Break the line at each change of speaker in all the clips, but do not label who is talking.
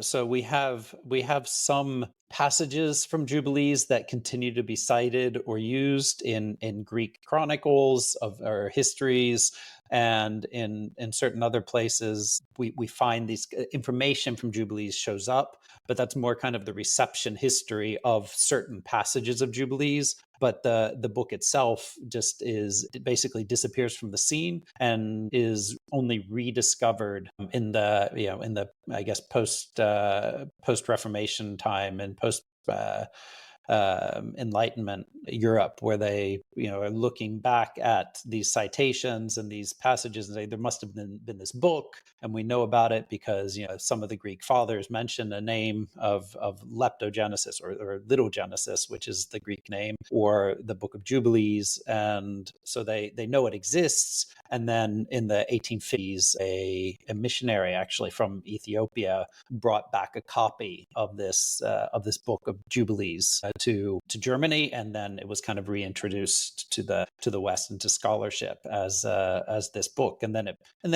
So we have some passages from Jubilees that continue to be cited or used in Greek chronicles of or histories, and in certain other places we find these information from Jubilees shows up, but that's more kind of the reception history of certain passages of Jubilees. But the book itself just it basically disappears from the scene and is only rediscovered in the I guess post Reformation time and post Enlightenment Europe, where they are looking back at these citations and these passages and say there must have been this book, and we know about it because some of the Greek fathers mention a name of leptogenesis or little Genesis, which is the Greek name, or the Book of Jubilees, and so they know it exists. And then in the 1850s, a missionary actually from Ethiopia brought back a copy of this Book of Jubilees to Germany, and then it was kind of reintroduced to the West into scholarship as this book, and then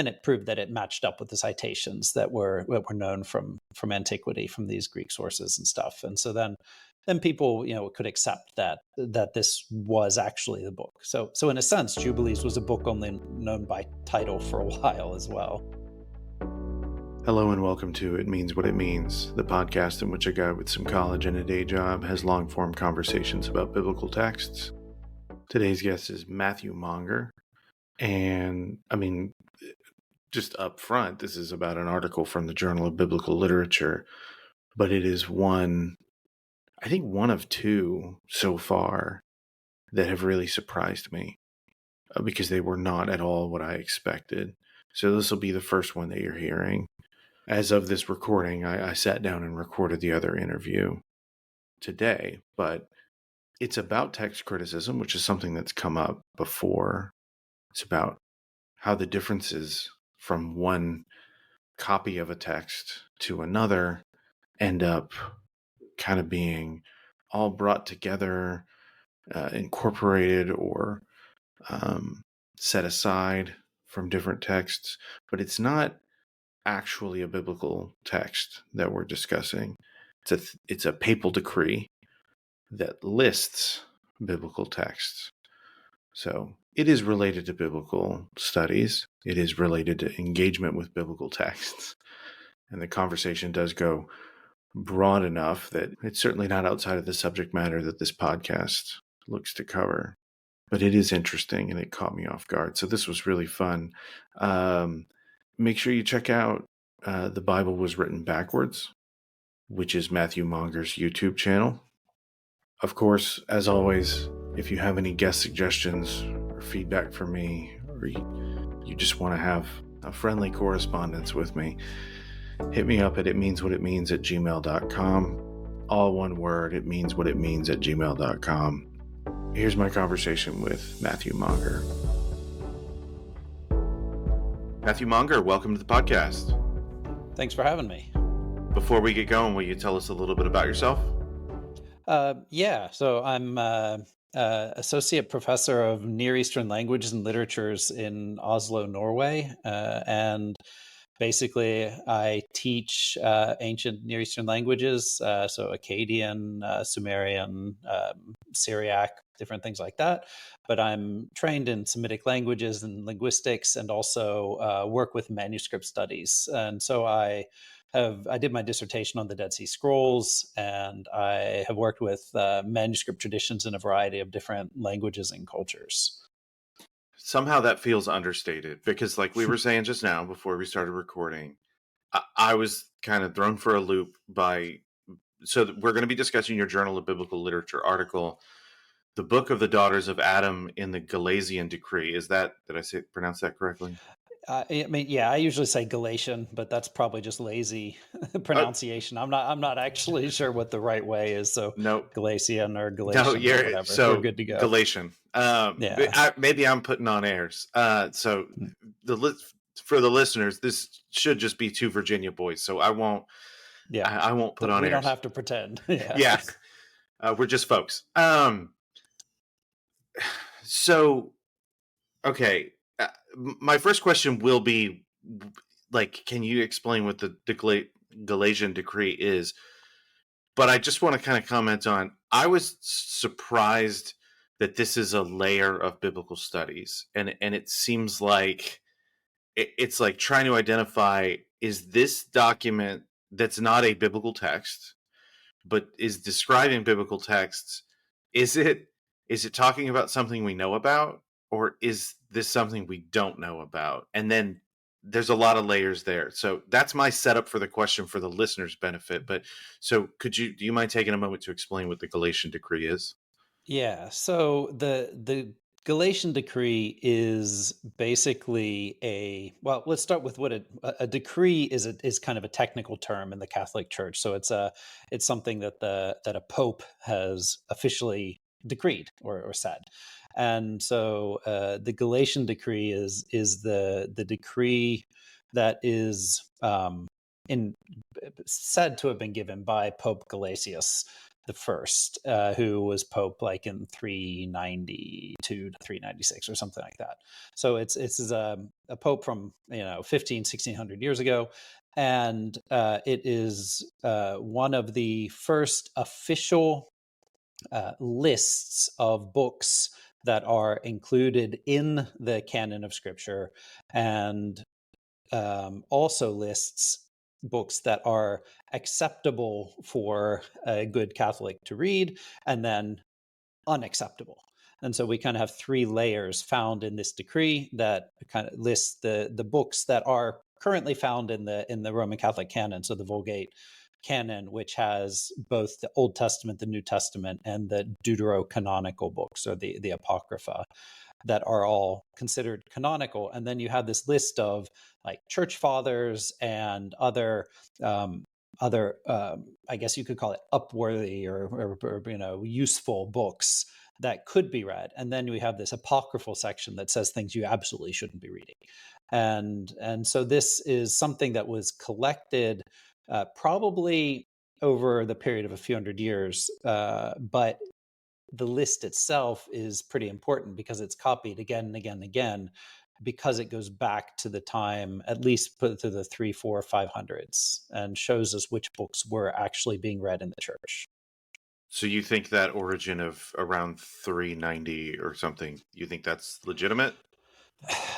it proved that it matched up with the citations that were known from antiquity, from these Greek sources and stuff. And so then people could accept that this was actually the book. So in a sense, Jubilees was a book only known by title for a while as well.
Hello and welcome to It Means What It Means, the podcast in which a guy with some college and a day job has long-form conversations about biblical texts. Today's guest is Matthew Monger, and just up front, this is about an article from the Journal of Biblical Literature, but it is one of two so far that have really surprised me because they were not at all what I expected. So this will be the first one that you're hearing. As of this recording, I sat down and recorded the other interview today, but it's about text criticism, which is something that's come up before. It's about how the differences from one copy of a text to another end up kind of being all brought together, incorporated, or set aside from different texts, but it's not actually a biblical text that we're discussing. It's a papal decree that lists biblical texts. So it is related to biblical studies. It is related to engagement with biblical texts. And the conversation does go broad enough that it's certainly not outside of the subject matter that this podcast looks to cover. But it is interesting and it caught me off guard. So this was really fun. Make sure you check out The Bible Was Written Backwards, which is Matthew Monger's YouTube channel. Of course, as always, if you have any guest suggestions or feedback for me, or you just want to have a friendly correspondence with me, hit me up at itmeanswhatitmeans@gmail.com. All one word, itmeanswhatitmeans@gmail.com. Here's my conversation with Matthew Monger. Matthew Monger, welcome to the podcast.
Thanks for having me.
Before we get going, will you tell us a little bit about yourself?
So I'm associate professor of Near Eastern languages and literatures in Oslo, Norway, and basically I teach ancient Near Eastern languages, so Akkadian, Sumerian, Syriac, different things like that. But I'm trained in Semitic languages and linguistics, and also work with manuscript studies. And so I did my dissertation on the Dead Sea Scrolls, and I have worked with manuscript traditions in a variety of different languages and cultures.
Somehow that feels understated because, like we were saying just now before we started recording, I was kind of thrown for a loop by. So we're going to be discussing your Journal of Biblical Literature article, The Book of the Daughters of Adam in the Gelasian Decree. Did I pronounce that correctly?
I usually say Galatian, but that's probably just lazy pronunciation. I'm not actually sure what the right way is. So
no,
Galatian or Galatian, or whatever.
So
we're good to go.
Galatian. Maybe I'm putting on airs. For the listeners, this should just be two Virginia boys. So I won't. Yeah, I won't put on airs.
We don't have to pretend.
Yeah, we're just folks. So, okay. My first question will be, like, can you explain what the Gelasian Decree is. But I just want to kind of comment on, I was surprised that this is a layer of biblical studies. And it seems like it's like trying to identify, is this document that's not a biblical text, but is describing biblical texts, is it talking about something we know about, or is this something we don't know about? And then there's a lot of layers there. So that's my setup for the question for the listeners' benefit. But so do you mind taking a moment to explain what the Galatian Decree is?
Yeah. So the Gelasian Decree is basically well, let's start with what a decree is kind of a technical term in the Catholic Church. So it's something that a pope has officially decreed or said. And so the Gelasian Decree is the decree that is in said to have been given by Pope Gelasius the first, who was Pope like in 392 to 396 or something like that. So it's a Pope from 1600 years ago, and it is one of the first official lists of books that are included in the canon of Scripture, and also lists books that are acceptable for a good Catholic to read, and then unacceptable. And so we kind of have three layers found in this decree that kind of lists the books that are currently found in the Roman Catholic canon, so the Vulgate canon, which has both the Old Testament, the New Testament, and the deuterocanonical books, or the Apocrypha, that are all considered canonical. And then you have this list of like church fathers and other I guess you could call it upworthy or useful books that could be read. And then we have this apocryphal section that says things you absolutely shouldn't be reading. And so this is something that was collected probably over the period of a few hundred years, but the list itself is pretty important because it's copied again and again and again, because it goes back to the time, at least put to the 3, 4, 500s, and shows us which books were actually being read in the church.
So you think that origin of around 390 or something, you think that's legitimate?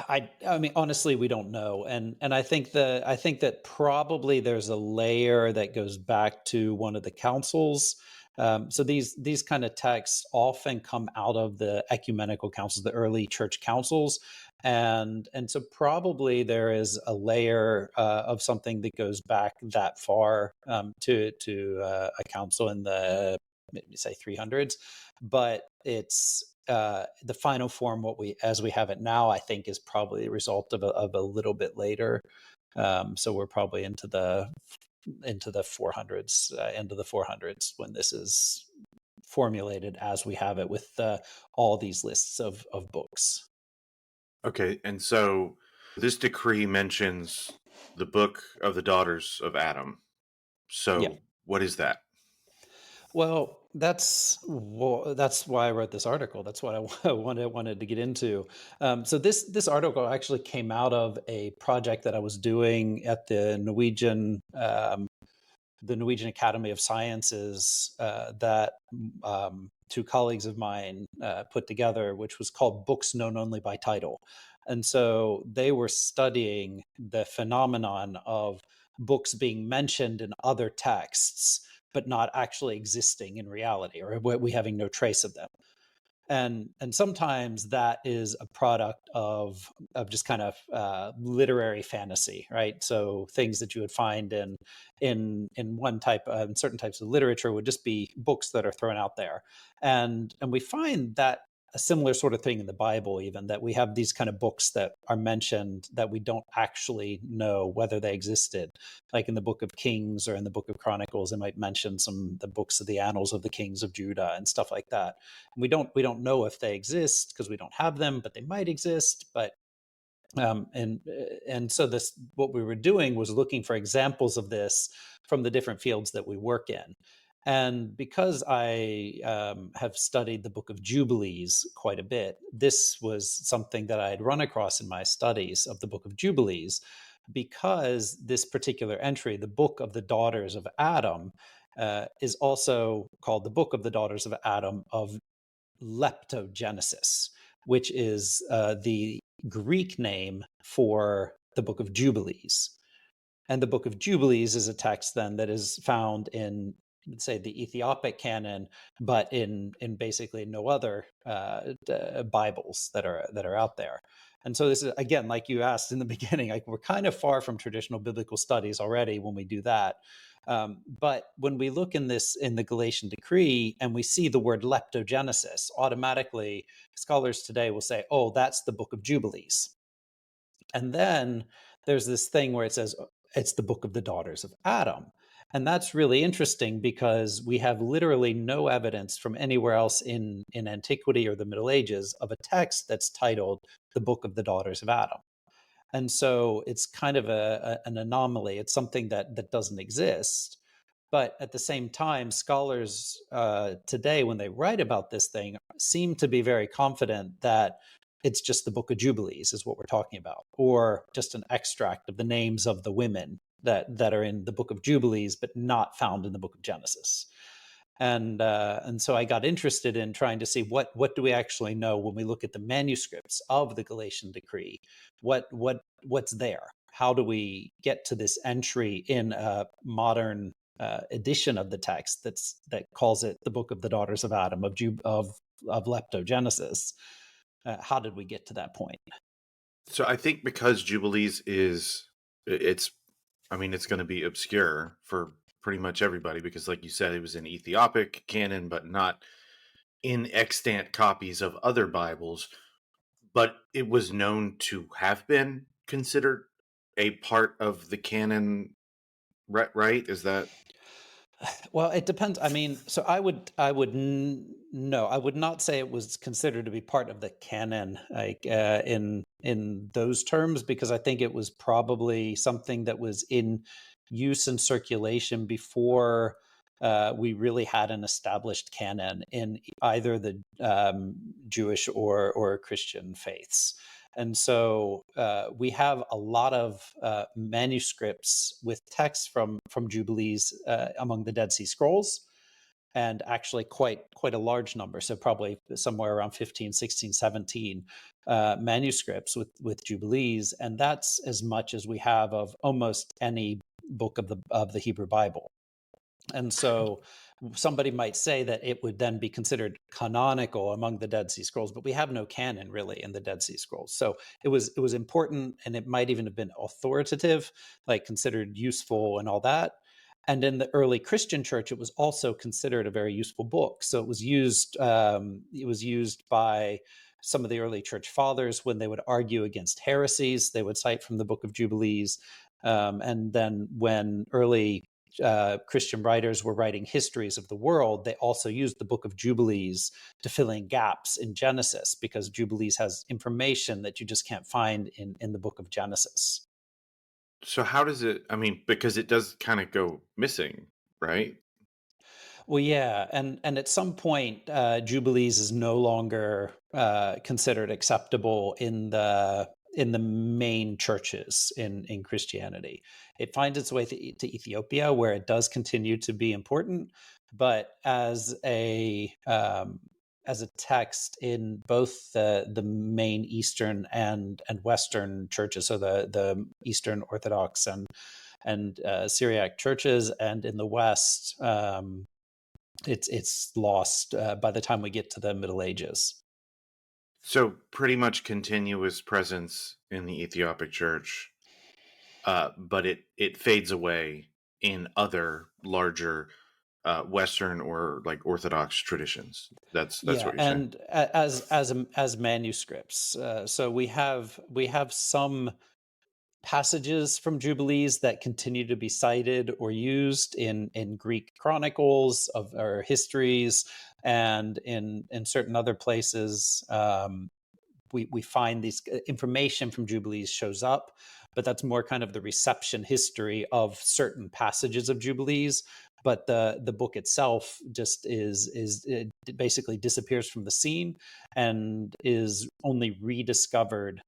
I mean, honestly, we don't know, and I think that probably there's a layer that goes back to one of the councils. So these kind of texts often come out of the ecumenical councils, the early church councils, and so probably there is a layer of something that goes back that far, to a council in the, maybe say, 300s, but it's the final form, as we have it now, I think is probably a result of a little bit later. So we're probably into the 400s, into the 400s, when this is formulated as we have it with all these lists of books.
Okay, and so this decree mentions the book of the daughters of Adam.
Yeah.
So what is that?
Well, that's why I wrote this article. That's what I wanted to get into. So this article actually came out of a project that I was doing at the Norwegian Academy of Sciences, that two colleagues of mine put together, which was called Books Known Only by Title. And so they were studying the phenomenon of books being mentioned in other texts, but not actually existing in reality, or we having no trace of them. And sometimes that is a product of just kind of literary fantasy, right? So things that you would find in one type, in certain types of literature, would just be books that are thrown out there. And we find that a similar sort of thing in the Bible, even, that we have these kind of books that are mentioned that we don't actually know whether they existed. Like in the Book of Kings or in the Book of Chronicles, they might mention the books of the annals of the kings of Judah and stuff like that. And we don't know if they exist because we don't have them, but they might exist. But and so this, what we were doing was looking for examples of this from the different fields that we work in. And because I have studied the Book of Jubilees quite a bit, this was something that I had run across in my studies of the Book of Jubilees, because this particular entry, the Book of the Daughters of Adam, is also called the Book of the Daughters of Adam of Leptogenesis, which is the Greek name for the Book of Jubilees. And the Book of Jubilees is a text then that is found in, let's say, the Ethiopic canon, but in basically no other Bibles that are out there. And so this is, again, like you asked in the beginning, like we're kind of far from traditional biblical studies already when we do that. But when we look in the Gelasian Decree and we see the word leptogenesis, automatically scholars today will say, "Oh, that's the Book of Jubilees." And then there's this thing where it says it's the Book of the Daughters of Adam. And that's really interesting because we have literally no evidence from anywhere else in antiquity or the Middle Ages of a text that's titled the Book of the Daughters of Adam. And so it's kind of an anomaly. It's something that doesn't exist. But at the same time, scholars today, when they write about this thing, seem to be very confident that it's just the Book of Jubilees is what we're talking about, or just an extract of the names of the women that are in the Book of Jubilees, but not found in the Book of Genesis. And so I got interested in trying to see what do we actually know when we look at the manuscripts of the Gelasian Decree. What's there? How do we get to this entry in a modern edition of the text that calls it the Book of the Daughters of Adam of Leptogenesis? How did we get to that point?
So I think because Jubilees it's going to be obscure for pretty much everybody because, like you said, it was in Ethiopic canon, but not in extant copies of other Bibles. But it was known to have been considered a part of the canon, right? Is that?
Well, it depends. I mean, so no, I would not say it was considered to be part of the canon, like in those terms, because I think it was probably something that was in use and circulation before we really had an established canon in either the Jewish or Christian faiths. And so we have a lot of manuscripts with texts from Jubilees among the Dead Sea Scrolls, and actually quite a large number. So probably somewhere around 15, 16, 17 manuscripts with Jubilees. And that's as much as we have of almost any book of the Hebrew Bible. And so somebody might say that it would then be considered canonical among the Dead Sea Scrolls, but we have no canon really in the Dead Sea Scrolls. So it was important, and it might even have been authoritative, like considered useful and all that. And in the early Christian church, it was also considered a very useful book. So it was used. It was used by some of the early church fathers when they would argue against heresies. They would cite from the Book of Jubilees, and then when early Christian writers were writing histories of the world, they also used the Book of Jubilees to fill in gaps in Genesis, because Jubilees has information that you just can't find in the Book of Genesis.
So how does it? I mean, because it does kind of go missing, right?
Well, yeah, and at some point, Jubilees is no longer considered acceptable in the main churches in Christianity. It finds its way to Ethiopia, where it does continue to be important, but as a text in both the main Eastern and Western churches, so the Eastern Orthodox and Syriac churches, and in the West. It's lost by the time we get to the Middle Ages.
So pretty much continuous presence in the Ethiopic church, but it fades away in other larger Western or like Orthodox traditions. That's
Yeah,
what you're saying.
and as manuscripts, so we have some passages from Jubilees that continue to be cited or used in Greek chronicles of or histories, and in certain other places. We find these information from Jubilees shows up, but that's more kind of the reception history of certain passages of Jubilees. But the book itself just it basically disappears from the scene and is only rediscovered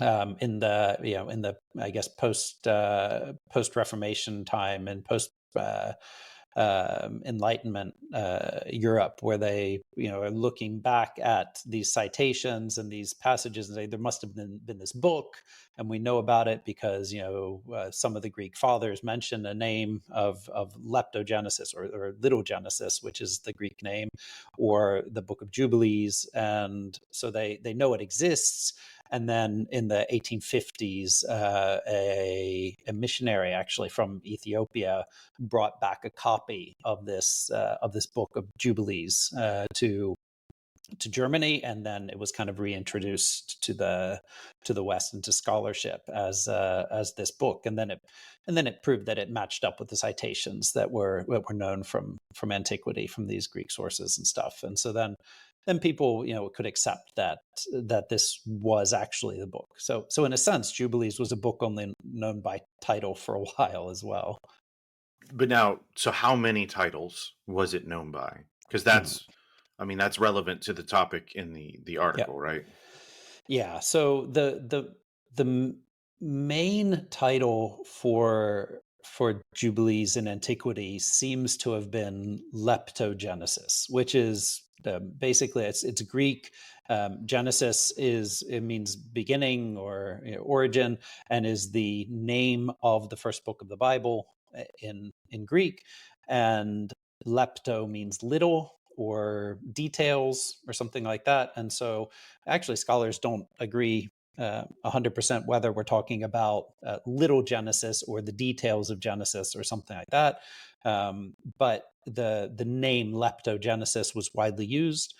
in the in the I guess post Reformation time and post Enlightenment Europe, where they are looking back at these citations and these passages and say there must have been this book, and we know about it because some of the Greek fathers mention a name of leptogenesis or little Genesis, which is the Greek name, or the Book of Jubilees, and so they know it exists. And then in the 1850s, a missionary actually from Ethiopia brought back a copy of this Book of Jubilees to Germany, and then it was kind of reintroduced to the West and to scholarship as this book, and then it proved that it matched up with the citations that were known from antiquity, from these Greek sources and stuff. And so then people could accept that this was actually the book. So in a sense, Jubilees was a book only known by title for a while as well.
But now, so how many titles was it known by? Because that's relevant to the topic in the article, right?
Yeah. So the main title for Jubilees in antiquity seems to have been leptogenesis, which is basically it's Greek. Genesis it means beginning or origin, and is the name of the first book of the Bible in Greek, and lepto means little or details or something like that. And so actually scholars don't agree 100% whether we're talking about little Genesis or the details of Genesis or something like that. But the name leptogenesis was widely used.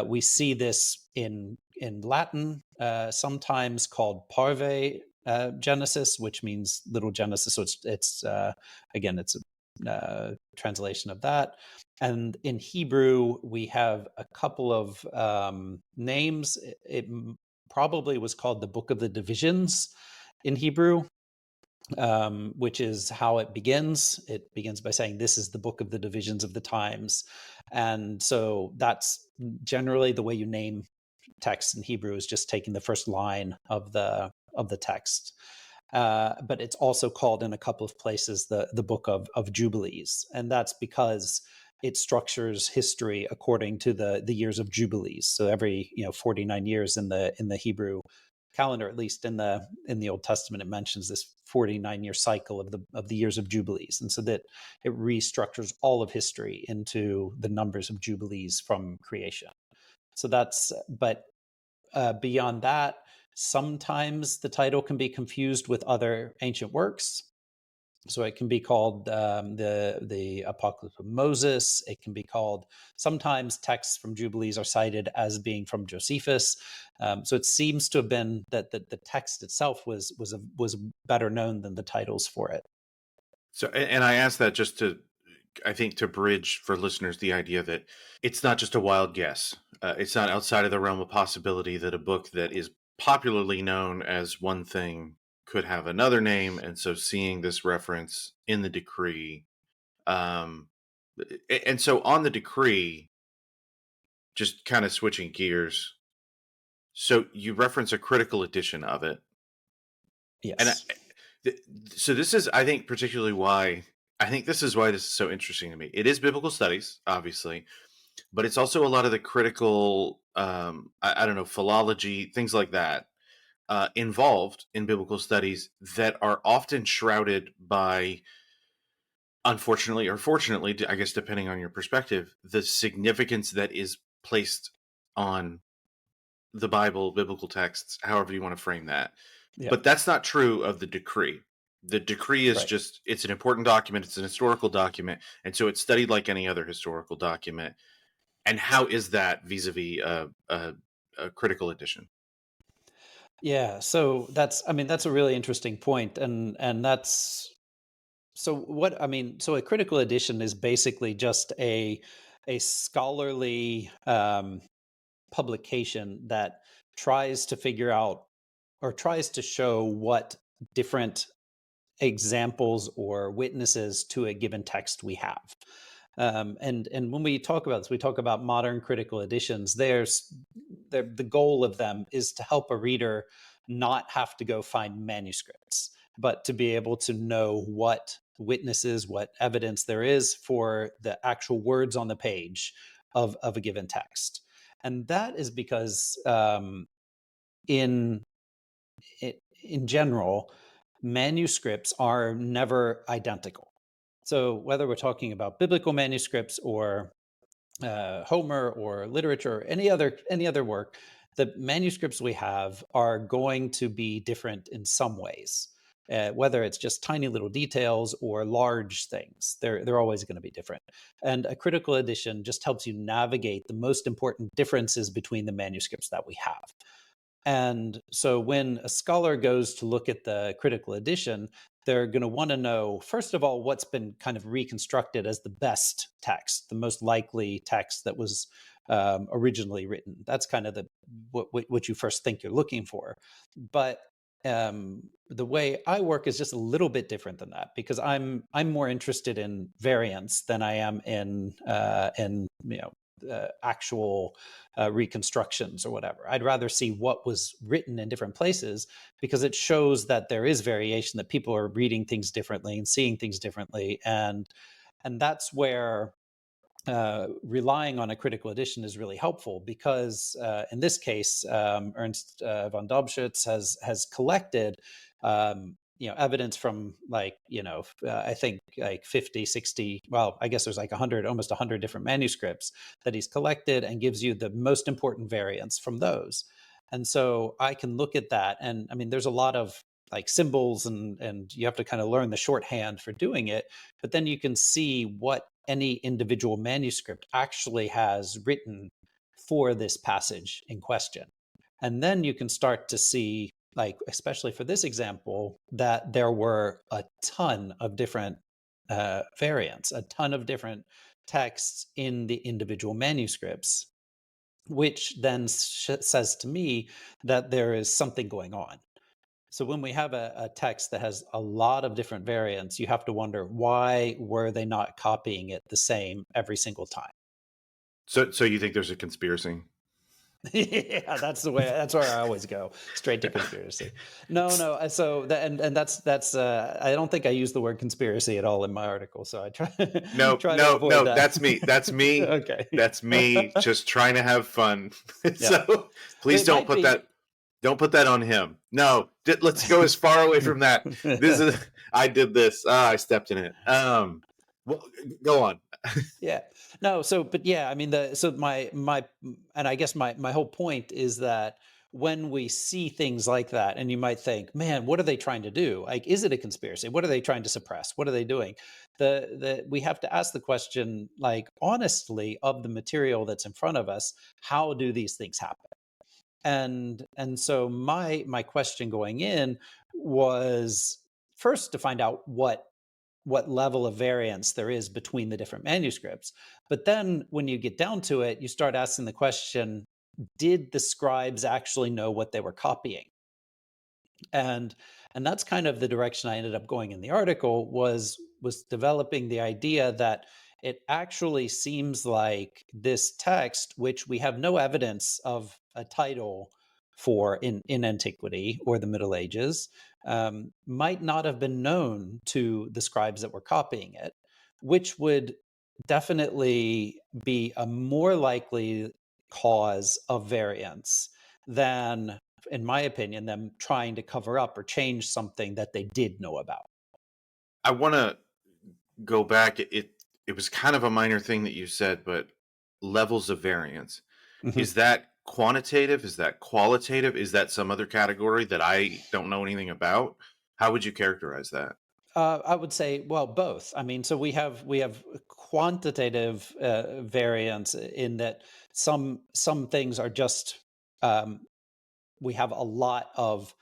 We see this in Latin, sometimes called parve Genesis, which means little Genesis. So it's again, it's a translation of that. And in Hebrew, we have a couple of names. It probably was called the Book of the Divisions in Hebrew, which is how it begins. It begins by saying, "This is the Book of the Divisions of the Times." And so that's generally the way you name text in Hebrew, is just taking the first line of the text. But it's also called in a couple of places the Book of Jubilees, and that's because it structures history according to the years of Jubilees. So every 49 years in the Hebrew calendar, at least in the Old Testament, it mentions this 49-year cycle of the years of Jubilees, and so that it restructures all of history into the numbers of Jubilees from creation. So that's but beyond that, sometimes the title can be confused with other ancient works. So it can be called the Apocalypse of Moses. It can be called, sometimes texts from Jubilees are cited as being from Josephus. So it seems to have been that the text itself was better known than the titles for it.
So, and I asked that just to, I think, to bridge for listeners the idea that it's not just a wild guess. It's not outside of the realm of possibility that a book that is popularly known as one thing could have another name. And so seeing this reference in the decree, and so on the decree, just kind of switching gears. So you reference a critical edition of it.
Yes.
And so this is, I think, particularly why, this is so interesting to me. It is biblical studies, obviously, but it's also a lot of the critical, I don't know, philology, things like that, involved in biblical studies that are often shrouded by, unfortunately or fortunately, I guess, depending on your perspective, the significance that is placed on the Bible, biblical texts, however you want to frame that.
Yeah.
But that's not true of the decree. The decree is just, it's an important document. It's an historical document. And so it's studied like any other historical document. And how is that vis-a-vis a critical edition?
Yeah. So that's a really interesting point. And that's, so what, so a critical edition is basically just a scholarly publication that tries to figure out or tries to show what different examples or witnesses to a given text we have. And when we talk about this, we talk about modern critical editions. The goal of them is to help a reader not have to go find manuscripts, but to be able to know what witnesses, what evidence there is for the actual words on the page of a given text. And that is because in in general, manuscripts are never identical. So whether we're talking about biblical manuscripts or Homer or literature or any other work, the manuscripts we have are going to be different in some ways. Whether it's just tiny little details or large things, they're always going to be different. And a critical edition just helps you navigate the most important differences between the manuscripts that we have. And so when a scholar goes to look at the critical edition, they're going to want to know, first of all, what's been kind of reconstructed as the best text, the most likely text that was originally written. That's kind of what you first think you're looking for. But the way I work is just a little bit different than that, because I'm more interested in variance than I am in actual reconstructions or whatever. I'd rather see what was written in different places, because it shows that there is variation, that people are reading things differently and seeing things differently, and that's where relying on a critical edition is really helpful, because in this case, Ernst von Dobschütz has collected evidence from I think like 50, 60, well, I guess there's like 100, almost 100 different manuscripts that he's collected, and gives you the most important variants from those. And so I can look at that, and I mean, there's a lot of like symbols, and you have to kind of learn the shorthand for doing it, but then you can see what any individual manuscript actually has written for this passage in question. And then you can start to see, like, especially for this example, that there were a ton of different variants, a ton of different texts in the individual manuscripts, which then says to me that there is something going on. So when we have a text that has a lot of different variants, you have to wonder, why were they not copying it the same every single time?
So you think there's a conspiracy?
Yeah, that's where I always go, straight to conspiracy. No. So and that's I don't think I use the word conspiracy at all in my article, so I try
No,
try to
no,
avoid
no.
that.
That's me. That's me.
Okay.
That's me. Just trying to have fun.
Yeah.
So please
It might be.
Don't put that on him. No, let's go as far away from that. This is. I did this. I stepped in it. Well, go on.
Yeah. No, but yeah, I mean, my and I guess my whole point is that when we see things like that, and you might think, man, what are they trying to do? Like, is it a conspiracy? What are they trying to suppress? What are they doing? We have to ask the question, like, honestly, of the material that's in front of us, how do these things happen? And so my question going in was first to find out what level of variance there is between the different manuscripts. But then when you get down to it, you start asking the question, did the scribes actually know what they were copying? And that's kind of the direction I ended up going in the article, was developing the idea that it actually seems like this text, which we have no evidence of a title for in antiquity or the Middle Ages, might not have been known to the scribes that were copying it, which would definitely be a more likely cause of variance than, in my opinion, them trying to cover up or change something that they did know about.
I want to go back. It was kind of a minor thing that you said, but levels of variance.
Mhm.
Is that quantitative? Is that qualitative? Is that some other category that I don't know anything about? How would you characterize that?
I would say, well, both. I mean, so we have quantitative variance in that some things are just we have a lot of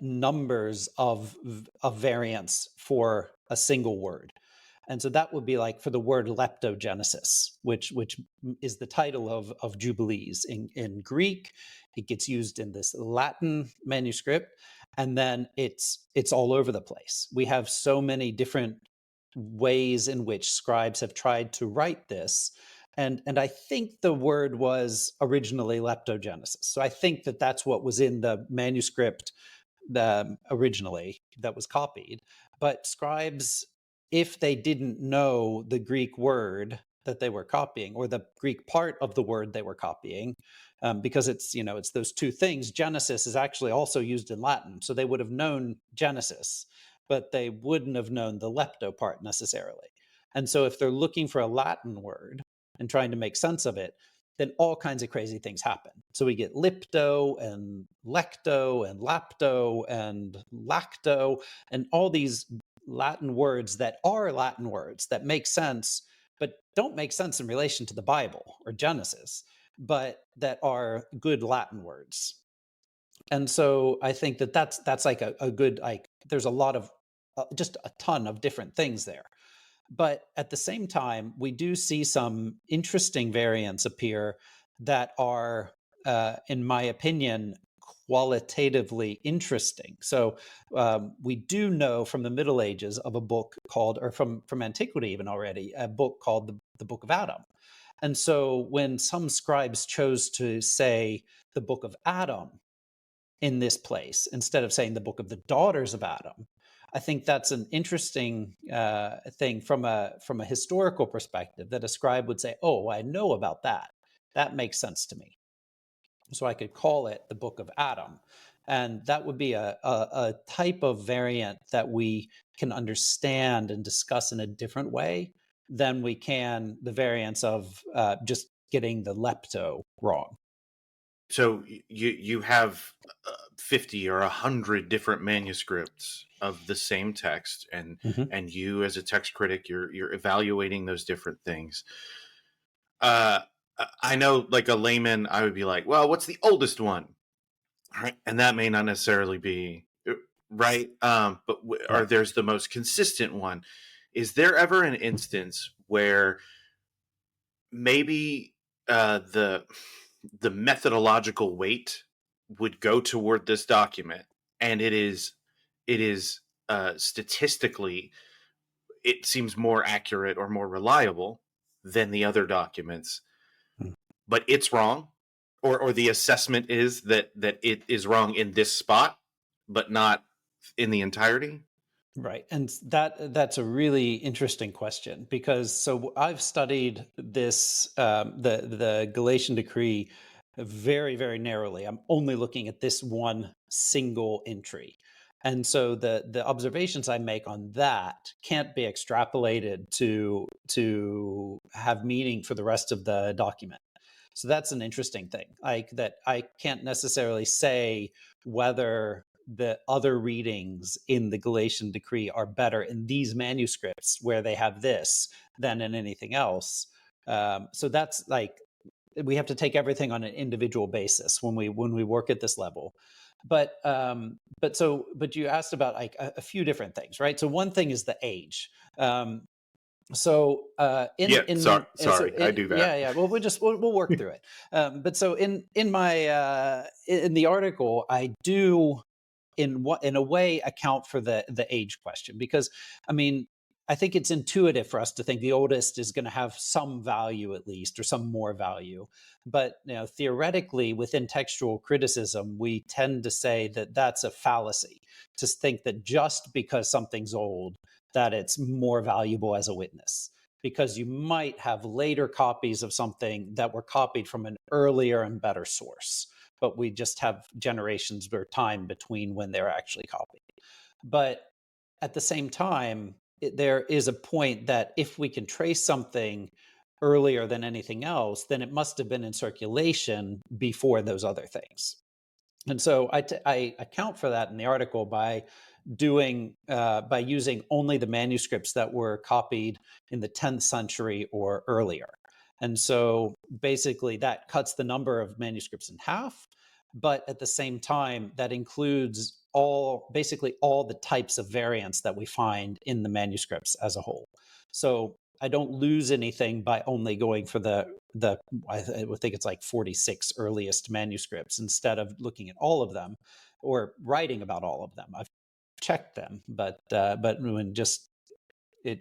numbers of variants for a single word. And so that would be like for the word leptogenesis, which is the title of Jubilees in Greek. It gets used in this Latin manuscript, and then it's all over the place. We have so many different ways in which scribes have tried to write this And I think the word was originally leptogenesis. So I think that that's what was in the manuscript originally that was copied. But scribes, if they didn't know the Greek word that they were copying, or the Greek part of the word they were copying, because it's those two things. Genesis is actually also used in Latin, so they would have known Genesis, but they wouldn't have known the lepto part necessarily. And so if they're looking for a Latin word and trying to make sense of it, then all kinds of crazy things happen. So we get lipto and lecto and lapto and lacto and all these Latin words that are Latin words that make sense, but don't make sense in relation to the Bible or Genesis, but that are good Latin words. And so I think that that's like a good, like, there's a lot of just a ton of different things there. But at the same time, we do see some interesting variants appear that are, in my opinion, qualitatively interesting. So we do know from the Middle Ages of a book called, or from antiquity even already, a book called the Book of Adam. And so when some scribes chose to say the Book of Adam in this place instead of saying the Book of the Daughters of Adam, I think that's an interesting thing from a historical perspective, that a scribe would say, "Oh, I know about that. That makes sense to me." So I could call it the Book of Adam, and that would be a type of variant that we can understand and discuss in a different way than we can the variants of just getting the lepto wrong.
So you have 50 or 100 different manuscripts of the same text, and
Mhm.
you as a text critic, you're evaluating those different things. Uh, I know, like a layman, I would be like, well, what's the oldest one? Right, and that may not necessarily be right. But or
Right.
there's the most consistent one. Is there ever an instance where maybe the methodological weight would go toward this document, and it is statistically, it seems more accurate or more reliable than the other documents,
Mm.
but it's wrong, or the assessment is that it is wrong in this spot, but not in the entirety?
Right. And that's a really interesting question, because so I've studied this the Galatian Decree very, very narrowly. I'm only looking at this one single entry. And so the observations I make on that can't be extrapolated to have meaning for the rest of the document. So that's an interesting thing. Like, that I can't necessarily say whether the other readings in the Galatian Decree are better in these manuscripts where they have this than in anything else. So that's like, we have to take everything on an individual basis when we work at this level. But you asked about like a few different things, right? So one thing is the age. Um, so
Yeah, sorry, I do that.
yeah, yeah, well, we'll work through it. But so in my in the article, I do in a way account for the age question, because I mean, I think it's intuitive for us to think the oldest is going to have some value, at least, or some more value. But theoretically, within textual criticism, we tend to say that that's a fallacy, to think that just because something's old, that it's more valuable as a witness, because you might have later copies of something that were copied from an earlier and better source, but we just have generations or time between when they're actually copied. But at the same time, there is a point that if we can trace something earlier than anything else, then it must have been in circulation before those other things. And so I account for that in the article by using only the manuscripts that were copied in the 10th century or earlier. And so basically that cuts the number of manuscripts in half, but at the same time that includes basically all the types of variants that we find in the manuscripts as a whole. So I don't lose anything by only going for the I would think it's like 46 earliest manuscripts instead of looking at all of them or writing about all of them. I've checked them, but when just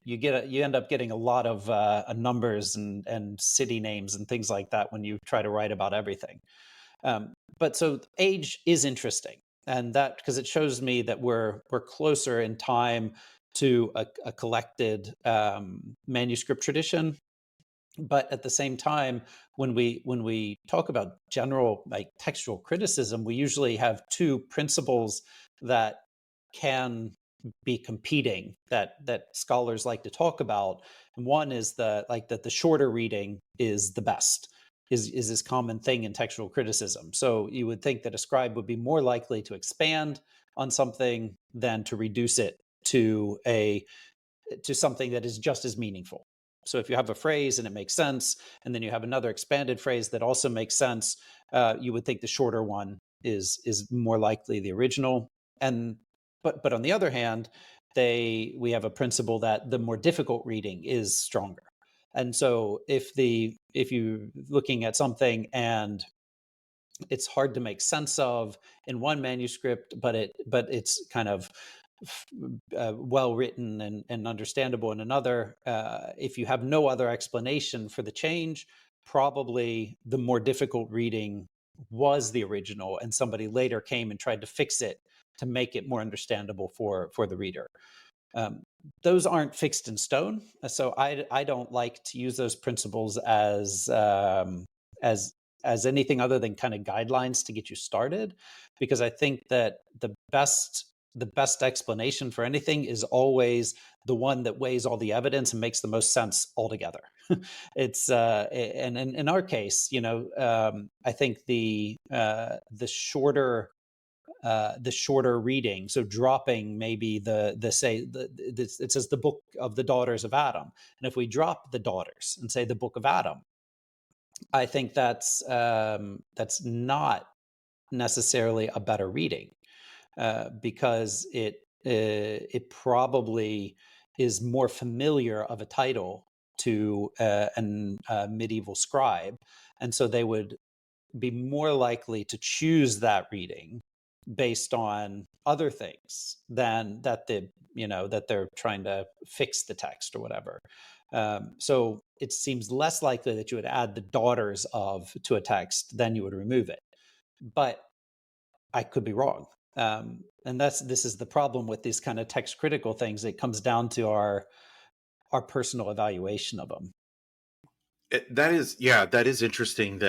you end up getting a lot of numbers and city names and things like that when you try to write about everything. But so age is interesting, and that because it shows me that we're closer in time to a collected manuscript tradition. But at the same time, when we talk about general like textual criticism, we usually have two principles that can be competing that scholars like to talk about. And one is that the shorter reading is the best, is this common thing in textual criticism. So you would think that a scribe would be more likely to expand on something than to reduce it to something that is just as meaningful. So if you have a phrase and it makes sense, and then you have another expanded phrase that also makes sense, you would think the shorter one is more likely the original. And but on the other hand, we have a principle that the more difficult reading is stronger. And so if you're looking at something and it's hard to make sense of in one manuscript, but it's kind of well written and understandable in another. If you have no other explanation for the change, probably the more difficult reading was the original, and somebody later came and tried to fix it to make it more understandable for the reader. Um, those aren't fixed in stone, so I don't like to use those principles as as anything other than kind of guidelines to get you started, because I think that the best explanation for anything is always the one that weighs all the evidence and makes the most sense altogether. It's and in our case, I think the shorter reading, so dropping maybe it says the book of the daughters of Adam, and if we drop the daughters and say the book of Adam, I think that's not necessarily a better reading, because it probably is more familiar of a title to a medieval scribe, and so they would be more likely to choose that reading based on other things than that they're trying to fix the text or whatever. So it seems less likely that you would add the daughters of to a text than you would remove it. But I could be wrong. And this is the problem with these kind of text critical things. It comes down to our personal evaluation of them.
That is interesting.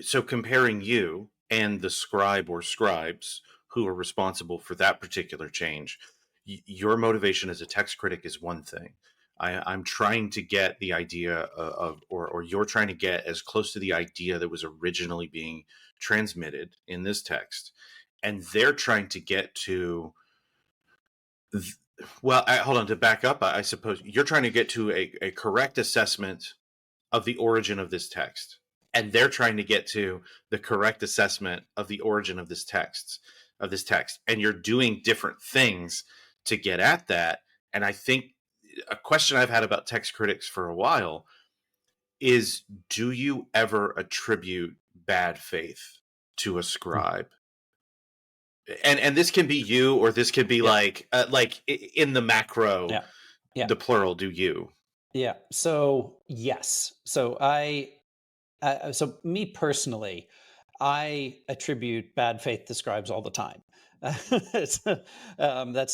So comparing you and the scribe or scribes who are responsible for that particular change, your motivation as a text critic is one thing. I'm trying to get the idea or you're trying to get as close to the idea that was originally being transmitted in this text, and they're trying to get to. Hold on, to back up. I suppose you're trying to get to a correct assessment of the origin of this text, and they're trying to get to the correct assessment of the origin of this text, and you're doing different things to get at that. And I think a question I've had about text critics for a while is, do you ever attribute bad faith to a scribe? And this can be you, or this could be like in the macro, the plural, do you?
Yeah. So yes. So so me personally, I attribute bad faith to scribes all the time. That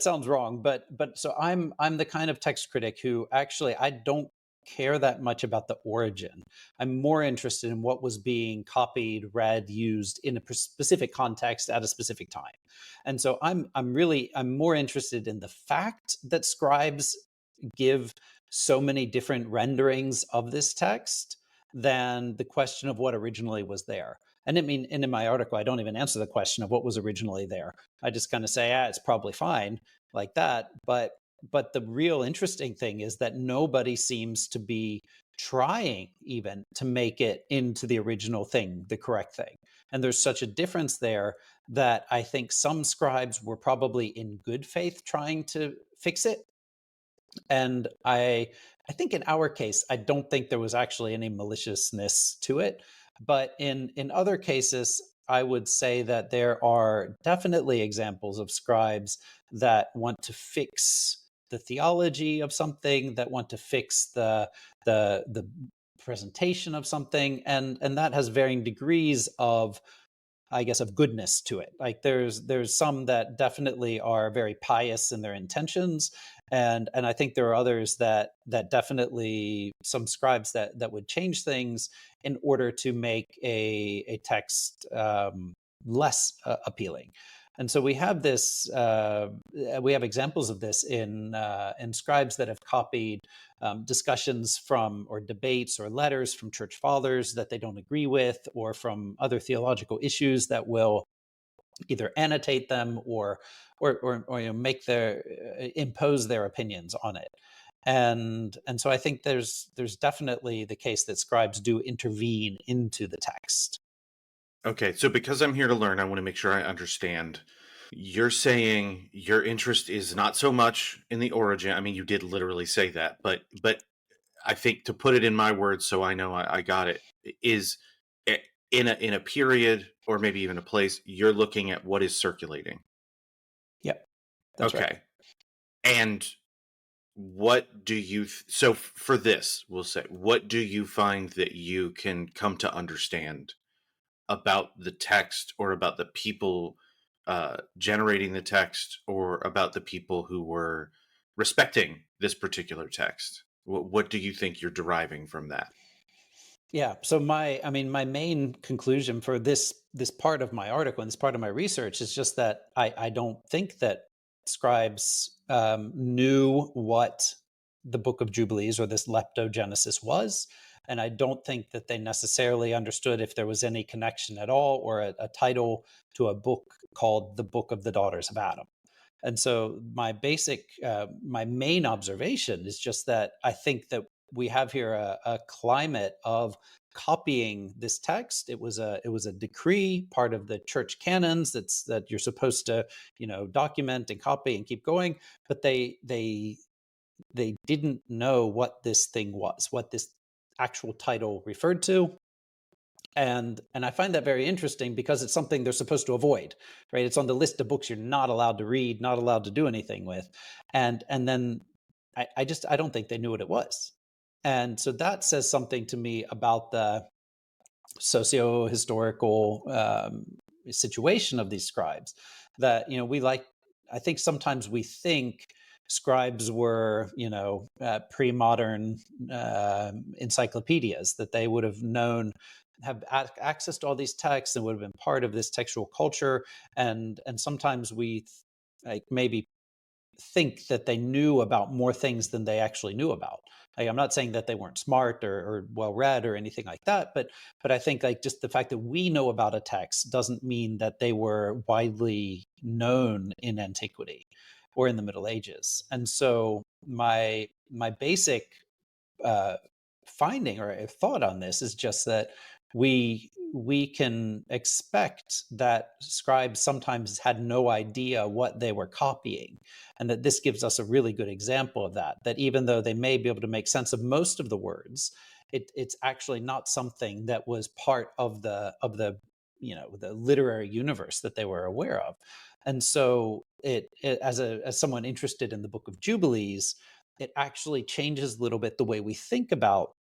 sounds wrong, but so I'm the kind of text critic who actually I don't care that much about the origin. I'm more interested in what was being copied, read, used in a specific context at a specific time. And so I'm more interested in the fact that scribes give so many different renderings of this text than the question of what originally was there. And in my article, I don't even answer the question of what was originally there. I just kind of say, it's probably fine like that. But the real interesting thing is that nobody seems to be trying even to make it into the original thing, the correct thing. And there's such a difference there that I think some scribes were probably in good faith trying to fix it. And I think in our case, I don't think there was actually any maliciousness to it. But in other cases, I would say that there are definitely examples of scribes that want to fix the theology of something, that want to fix the presentation of something, and that has varying degrees of, I guess, of goodness to it. Like there's some that definitely are very pious in their intentions, and I think there are others that definitely, some scribes that would change things in order to make a text less appealing. And so we have this. We have examples of this in scribes that have copied discussions from, or debates or letters from church fathers that they don't agree with, or from other theological issues that will either annotate them or make their impose their opinions on it. And so I think there's definitely the case that scribes do intervene into the text.
Okay, so because I'm here to learn, I want to make sure I understand. You're saying your interest is not so much in the origin. I mean, you did literally say that, but I think to put it in my words, so I know I got it, is in a period or maybe even a place, you're looking at what is circulating.
Yep, that's right.
Okay, and what do you? So for this, we'll say, what do you find that you can come to understand about the text, or about the people generating the text, or about the people who were respecting this particular text? What do you think you're deriving from that?
Yeah. So my main conclusion for this part of my article and this part of my research is just that I don't think that scribes knew what the Book of Jubilees or this leptogenesis was, and I don't think that they necessarily understood if there was any connection at all, or a title to a book called the Book of the Daughters of Adam. And so my main observation is just that I think that we have here a climate of copying this text. It was a decree, part of the church canons, that you're supposed to, document and copy and keep going. But they didn't know what this thing was, what this actual title referred to. And I find that very interesting, because it's something they're supposed to avoid, right? It's on the list of books you're not allowed to read, not allowed to do anything with. And then I don't think they knew what it was. And so that says something to me about the socio-historical situation of these scribes, that I think sometimes we think scribes were pre-modern encyclopedias, that they would have known, have access to all these texts, and would have been part of this textual culture. And sometimes we like maybe think that they knew about more things than they actually knew about. Like, I'm not saying that they weren't smart or well read or anything like that, but I think, like, just the fact that we know about a text doesn't mean that they were widely known in antiquity or in the Middle Ages. And so my basic uh, finding or a thought on this is just that we can expect that scribes sometimes had no idea what they were copying, and that this gives us a really good example of that. That even though they may be able to make sense of most of the words, it's actually not something that was part of the the literary universe that they were aware of. And so as someone interested in the Book of Jubilees, it actually changes a little bit the way we think about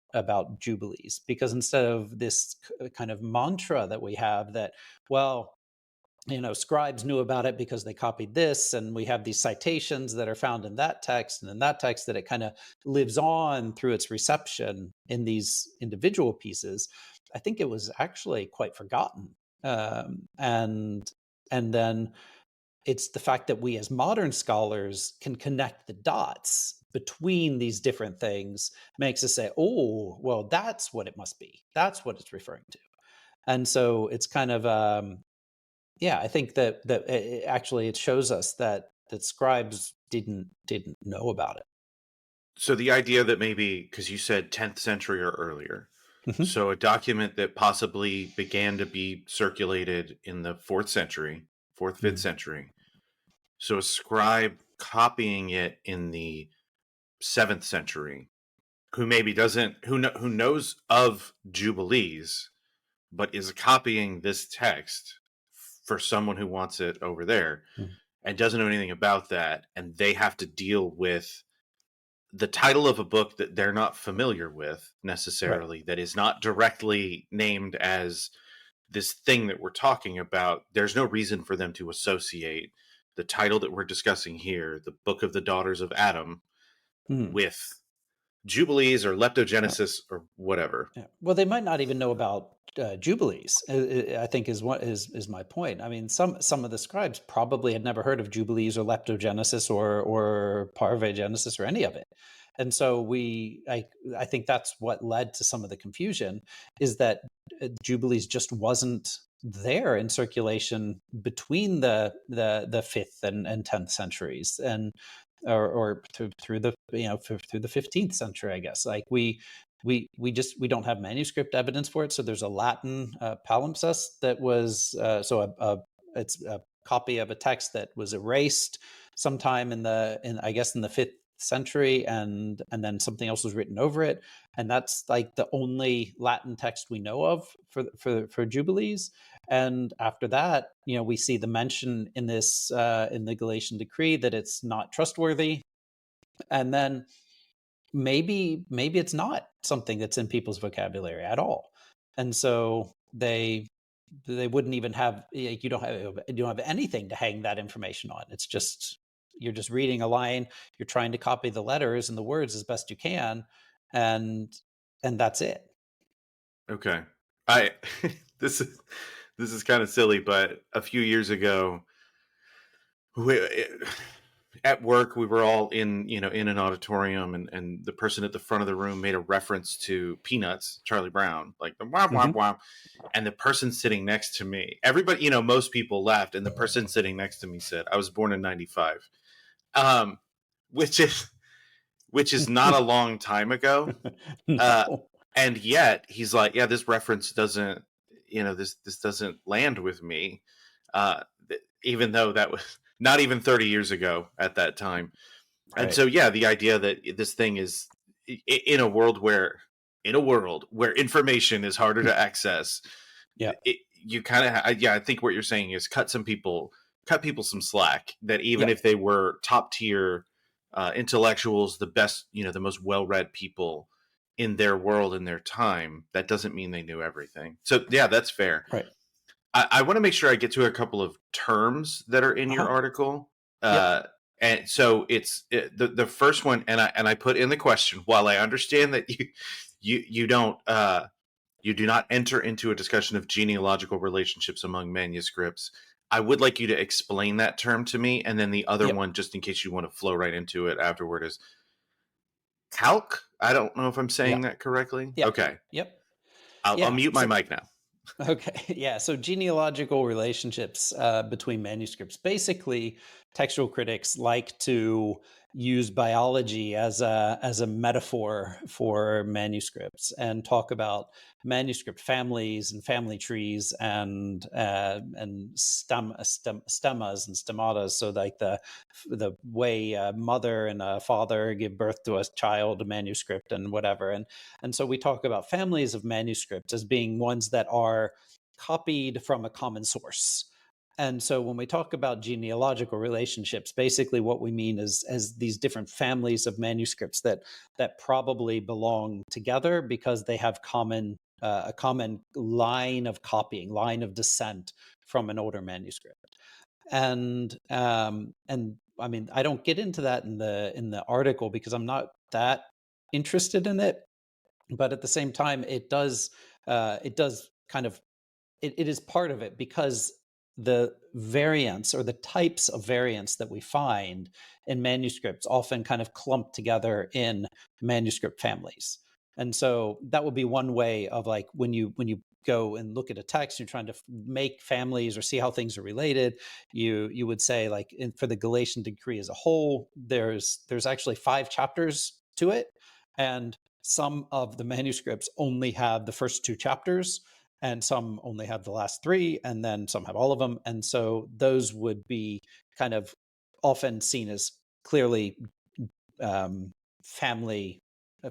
jubilees, because instead of this kind of mantra that we have, that, well, scribes knew about it because they copied this, and we have these citations that are found in that text and in that text, that it kind of lives on through its reception in these individual pieces. I think it was actually quite forgotten. And then it's the fact that we as modern scholars can connect the dots between these different things, makes us say, oh, well, that's what it must be. That's what it's referring to. And so it's kind of, I think that actually it shows us that scribes didn't know about it.
So the idea that maybe, because you said 10th century or earlier,
Mm-hmm.
so a document that possibly began to be circulated in the 4th century, 4th, 5th century. So a scribe copying it in the 7th century, who maybe doesn't, who knows of Jubilees, but is copying this text for someone who wants it over there.
Mm-hmm.
and doesn't know anything about that, and they have to deal with the title of a book that they're not familiar with
Right.
necessarily, that is not directly named as this thing that we're talking about. There's no reason for them to associate the title that we're discussing here, the Book of the Daughters of Adam,
Mhm.
with Jubilees or
Right.
leptogenesis or whatever.
Yeah. Well, they might not even know about jubilees. I think is what is my point. I mean, some of the scribes probably had never heard of jubilees or leptogenesis or parvegenesis or any of it, and so I think that's what led to some of the confusion. Is that jubilees just wasn't there in circulation between the fifth and 10th centuries, and or through the through the 15th century, I guess. Like we don't have manuscript evidence for it. So there's a Latin palimpsest that was it's a copy of a text that was erased sometime in I guess in the 5th century, and then something else was written over it, and that's like the only Latin text we know of for Jubilees. And after that, we see the mention in this in the Gelasian Decree that it's not trustworthy, and then maybe it's not something that's in people's vocabulary at all, and so they wouldn't even have, like, you don't have anything to hang that information on. It's just you're just reading a line, you're trying to copy the letters and the words as best you can, and that's it.
Okay. I this is this is kind of silly, but a few years ago, at work, we were all in an auditorium, and the person at the front of the room made a reference to Peanuts, Charlie Brown, like the wah wah
Hmm.
wah, and the person sitting next to me, everybody, most people laughed, and the person sitting next to me said, "I was born in '95," um, which is not a long time ago. Uh,
No.
and yet he's like, yeah, this reference doesn't, this doesn't land with me. Even though that was not even 30 years ago at that time. And
Right.
so, yeah, the idea that this thing is in a world where, information is harder to access,
Yeah.
you kind of, yeah, I think what you're saying is cut people some slack, that even
Yeah.
if they were top tier intellectuals, the best, the most well-read people in their world in their time, that doesn't mean they knew everything. So yeah, that's fair.
Right.
I want to make sure I get to a couple of terms that are in your
Uh-huh.
article.
Yep.
And so the first one, and I put in the question, while I understand that you don't you do not enter into a discussion of genealogical relationships among manuscripts. I would like you to explain that term to me, and then the other
Yep.
one, just in case you want to flow right into it afterward, is calc. I don't know if I'm saying
Yep.
that correctly.
Yep.
Okay,
Yep.
I'll
Yeah.
mute my
So
mic now.
okay, yeah. So genealogical relationships between manuscripts. Basically, textual critics like to use biology as a metaphor for manuscripts and talk about manuscript families and family trees and stemmas and stematas. So like the way a mother and a father give birth to a child, a manuscript, and whatever. And so we talk about families of manuscripts as being ones that are copied from a common source. And so when we talk about genealogical relationships, basically what we mean is as these different families of manuscripts that probably belong together because they have a common line of copying, line of descent from an older manuscript. And I mean, I don't get into that in the article because I'm not that interested in it, but at the same time it does kind of it is part of it because the variants or the types of variants that we find in manuscripts often kind of clump together in manuscript families. And so that would be one way of, like, when you go and look at a text, you're trying to make families or see how things are related. You would say, like, for the Galatian Decree as a whole, there's actually 5 chapters to it, and some of the manuscripts only have the first 2 chapters, and some only have the last 3, and then some have all of them. And so those would be kind of often seen as clearly um, family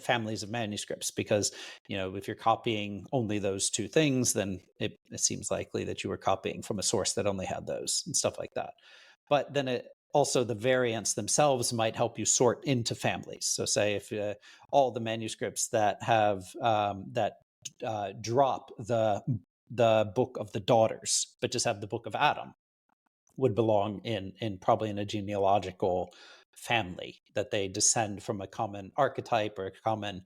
families of manuscripts, because if you're copying only those 2 things, then it seems likely that you were copying from a source that only had those and stuff like that. but then it also, the variants themselves might help you sort into families. So say if all the manuscripts that have drop the book of the daughters, but just have the book of Adam, would belong in probably in a genealogical family, that they descend from a common archetype or a common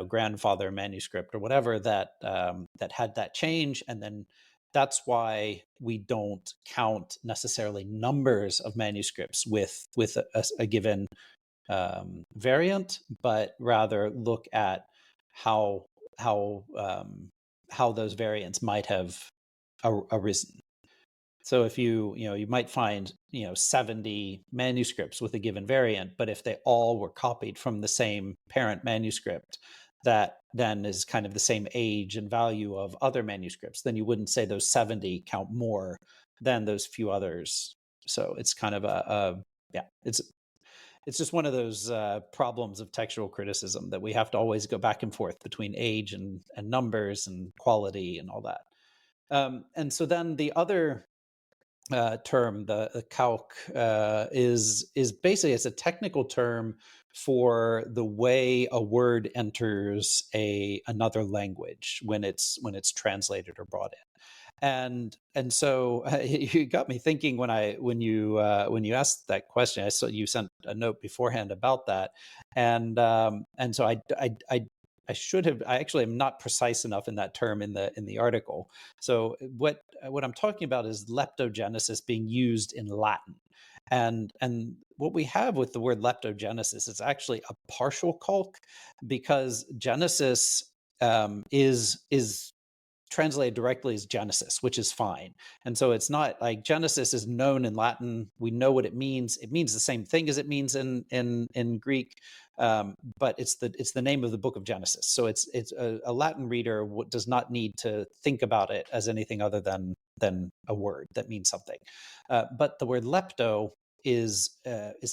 grandfather manuscript or whatever that that had that change. And then that's why we don't count necessarily numbers of manuscripts with a given variant, but rather look at how how how those variants might have arisen. So if you might find 70 manuscripts with a given variant, but if they all were copied from the same parent manuscript that then is kind of the same age and value of other manuscripts, then you wouldn't say those 70 count more than those few others. So it's kind of it's just one of those problems of textual criticism, that we have to always go back and forth between age and numbers and quality and all that. And so then the other term, the calque, is basically, it's a technical term for the way a word enters another language when it's translated or brought in. And so you got me thinking when you asked that question. I saw you sent a note beforehand about that, and so I should have. I actually am not precise enough in that term in the article. So what I'm talking about is leptogenesis being used in Latin, and what we have with the word leptogenesis is actually a partial calque, because Genesis is translated directly as Genesis, which is fine. And so it's not like Genesis is known in Latin. We know what it means. It means the same thing as it means in Greek, but it's the name of the book of Genesis. So it's a Latin reader does not need to think about it as anything other than a word that means something. But the word lepto is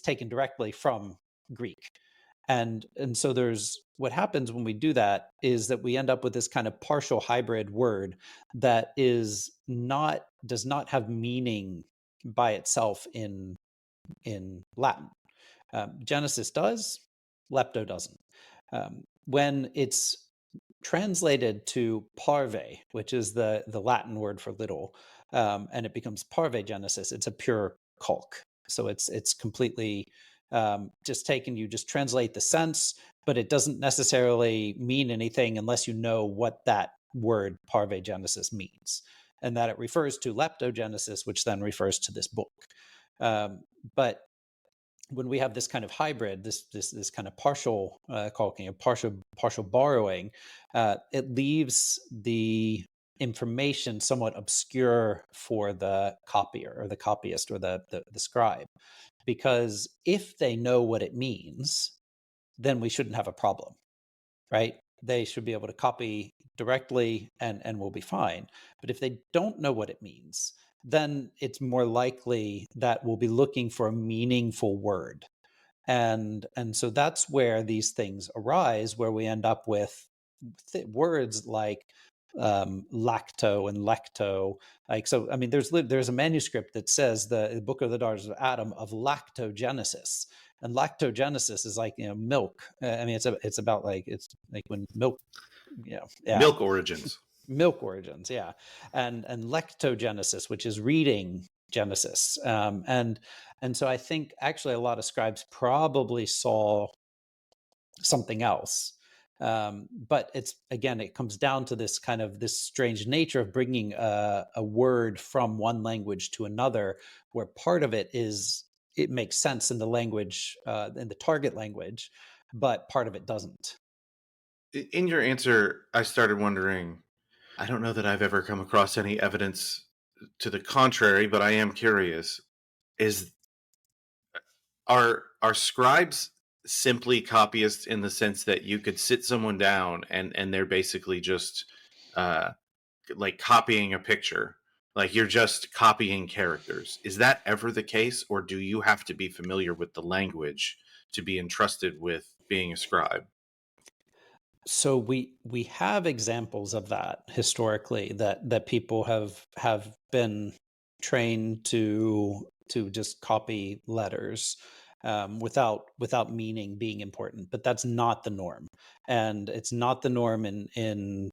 taken directly from Greek. And so there's what happens when we do that is that we end up with this kind of partial hybrid word that does not have meaning by itself in Latin. Genesis does, lepto doesn't. When it's translated to parve, which is the Latin word for little, and it becomes parve Genesis, it's a pure calque. So it's completely just taken. You just translate the sense, but it doesn't necessarily mean anything unless you know what that word parve Genesis means, and that it refers to leptogenesis, which then refers to this book. But when we have this kind of hybrid, this kind of partial calquing, partial borrowing, it leaves the information somewhat obscure for the copier or the copyist or the scribe, because if they know what it means, then we shouldn't have a problem, right? They should be able to copy directly and we'll be fine. But if they don't know what it means, then it's more likely that we'll be looking for a meaningful word. And so that's where these things arise, where we end up with words like lacto and lecto. Like, so, I mean, there's a manuscript that says the book of the daughters of Adam of lactogenesis, and lactogenesis is like, milk. I mean, it's about like, it's like when milk, yeah,
Milk origins.
milk origins, yeah, and lectogenesis, which is reading Genesis, and so I think actually a lot of scribes probably saw something else. But it comes down to this kind of this strange nature of bringing a word from one language to another, where part of it makes sense in the language, in the target language, but part of it doesn't.
In your answer, I started wondering, I don't know that I've ever come across any evidence to the contrary, but I am curious. Are scribes simply copyists in the sense that you could sit someone down and they're basically just like copying a picture, like you're just copying characters? Is that ever the case, or do you have to be familiar with the language to be entrusted with being a scribe?
So we have examples of that historically, that people have been trained to to just copy letters without meaning being important, but that's not the norm, and it's not the norm in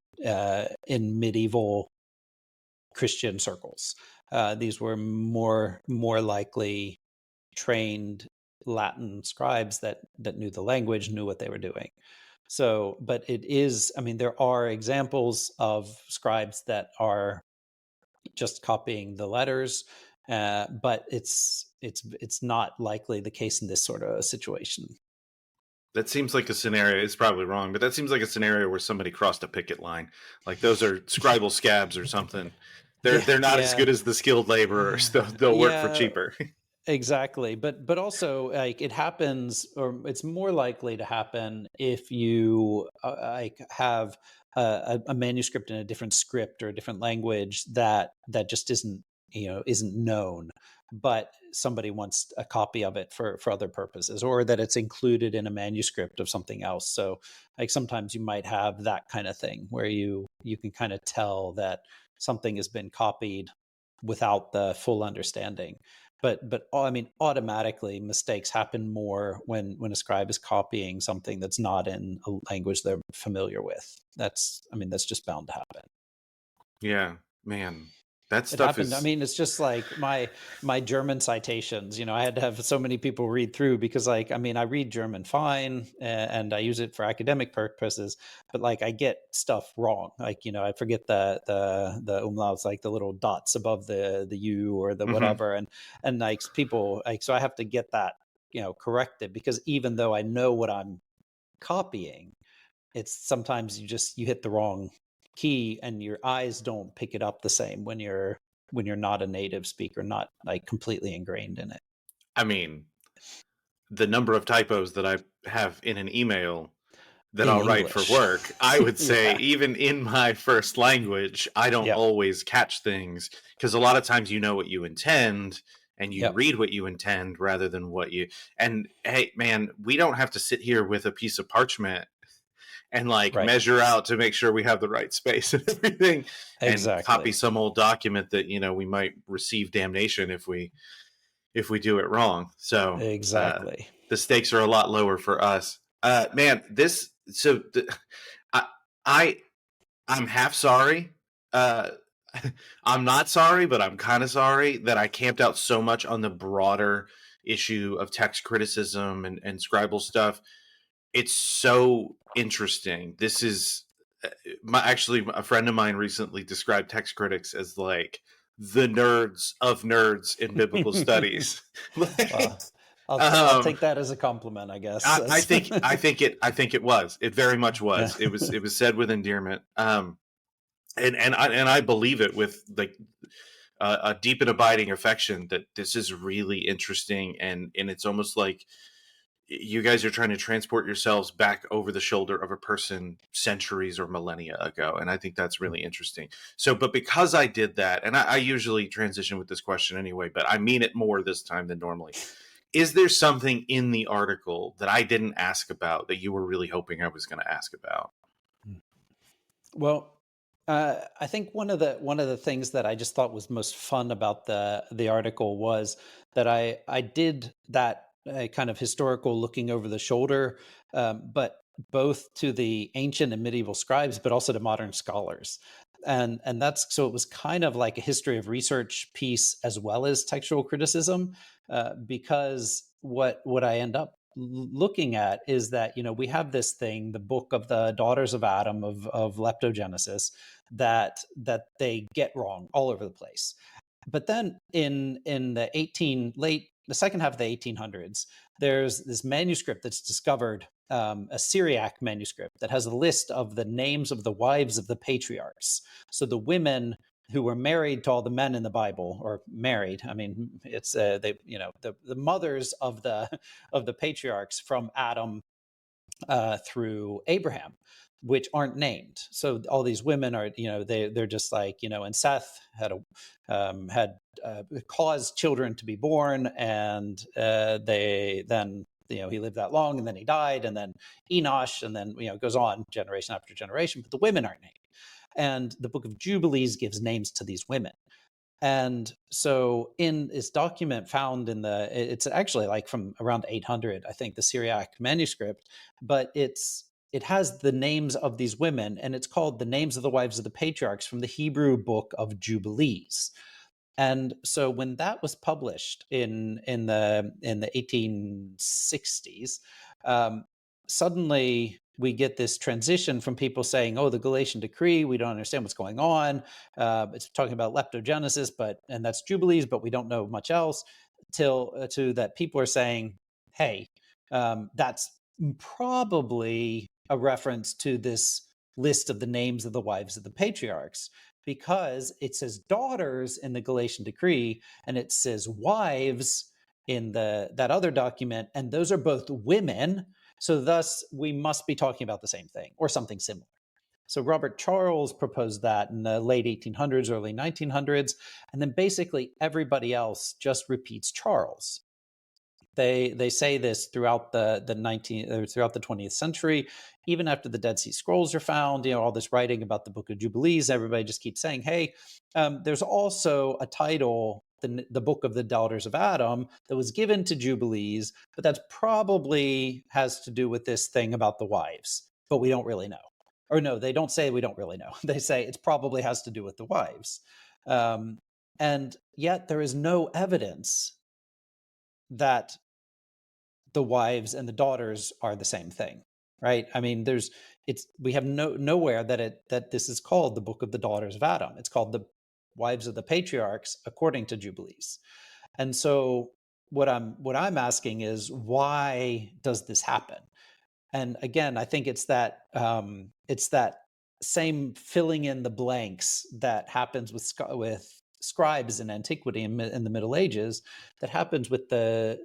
medieval Christian circles. These were more likely trained Latin scribes that knew the language, knew what they were doing. So, but it is, I mean, there are examples of scribes that are just copying the letters, but it's not likely the case in this sort of situation.
That seems like a scenario. It's probably wrong, but that seems like a scenario where somebody crossed a picket line. Like those are scribal scabs or something. They're not as good as the skilled laborers. They'll work for
Yeah,
cheaper.
exactly. But also, like, it happens, or it's more likely to happen if you like have a manuscript in a different script or a different language that just isn't known, but somebody wants a copy of it for other purposes, or that it's included in a manuscript of something else. So, like, sometimes you might have that kind of thing where you can kind of tell that something has been copied without the full understanding. But I mean, automatically mistakes happen more when a scribe is copying something that's not in a language they're familiar with. That's just bound to happen.
Yeah, man, that
It
stuff
happened. I
is.
mean, it's just like my German citations. I had to have so many people read through because, like, I mean, I read German fine, and I use it for academic purposes, but like I get stuff wrong. Like, I forget the umlauts, like the little dots above the U or the
Mhm.
whatever, and like people, like, so I have to get that corrected, because even though I know what I'm copying, it's sometimes you hit the wrong key and your eyes don't pick it up the same when you're not a native speaker, not like completely ingrained in it.
I mean, the number of typos that I have in an email that
In
I'll write for
English.
work, I would say
Yeah.
even in my first language, I don't
Yep.
always catch things because a lot of times you know what you intend and you
Yep.
read what you intend rather than what you. And hey, man, we don't have to sit here with a piece of parchment and like
Right.
measure out to make sure we have the right space and everything and copy
Exactly.
some old document that we might receive damnation if we do it wrong. So
Exactly.
the stakes are a lot lower for us. Man, this so I I I'm half sorry. Uh, I'm not sorry, but I'm kind of sorry that I camped out so much on the broader issue of text criticism and scribal stuff. It's so interesting. This is actually a friend of mine recently described text critics as like the nerds of nerds in biblical studies.
Well,
Like,
I'll take that as a compliment, I guess.
I think it was. It very much
Yeah.
was. It was said with endearment. And I believe it with like a deep and abiding affection that this is really interesting, and it's almost like you guys are trying to transport yourselves back over the shoulder of a person centuries or millennia ago, and I think that's really interesting. So, but because I did that, and I usually transition with this question anyway, but I mean it more this time than normally. Is there something in the article that I didn't ask about that you were really hoping I was going to ask about?
Well, I think one of the things that I just thought was most fun about the article was that I did that kind of historical looking over the shoulder, but both to the ancient and medieval scribes, but also to modern scholars, and that's so it was kind of like a history of research piece as well as textual criticism, because what I end up looking at is that we have this thing, the book of the daughters of Adam, of leptogenesis, that they get wrong all over the place. But then in the second half of the 1800s, there's this manuscript that's discovered, a Syriac manuscript that has a list of the names of the wives of the patriarchs. So the women who were married to all the men in the Bible, or married, I mean, it's they the mothers of the patriarchs from Adam through Abraham, which aren't named. So all these women are, they're just like, and Seth had caused children to be born, and they then, he lived that long, and then he died, and then Enosh, and then it goes on generation after generation, but the women aren't named. And the Book of Jubilees gives names to these women. And so in this document found it's actually like from around 800, I think, the Syriac manuscript, but it has the names of these women, and it's called The Names of the Wives of the Patriarchs from the Hebrew Book of Jubilees. And so when that was published in the 1860s, suddenly we get this transition from people saying, "Oh, the Gelasian Decree, we don't understand what's going on. It's talking about leptogenesis, and that's Jubilees, but we don't know much else." To that, people are saying, "Hey, that's probably a reference to this list of the names of the wives of the patriarchs." Because it says daughters in the Gelasian Decree and it says wives in that other document, and those are both women. So thus we must be talking about the same thing or something similar. So Robert Charles proposed that in the late 1800s, early 1900s, and then basically everybody else just repeats Charles. They say this throughout throughout the 20th century, even after the Dead Sea Scrolls are found. All this writing about the Book of Jubilees, everybody just keeps saying, "Hey, there's also a title, the Book of the Daughters of Adam, that was given to Jubilees, but that's probably has to do with this thing about the wives, but we don't really know." Or no, they don't say we don't really know. They say it probably has to do with the wives, and yet there is no evidence that the wives and the daughters are the same thing, right? I mean, we have nowhere that this is called the Book of the Daughters of Adam. It's called the Wives of the Patriarchs according to Jubilees. And so what I'm asking is, why does this happen? And again, I think it's that same filling in the blanks that happens with scribes in antiquity and in the Middle Ages, that happens with the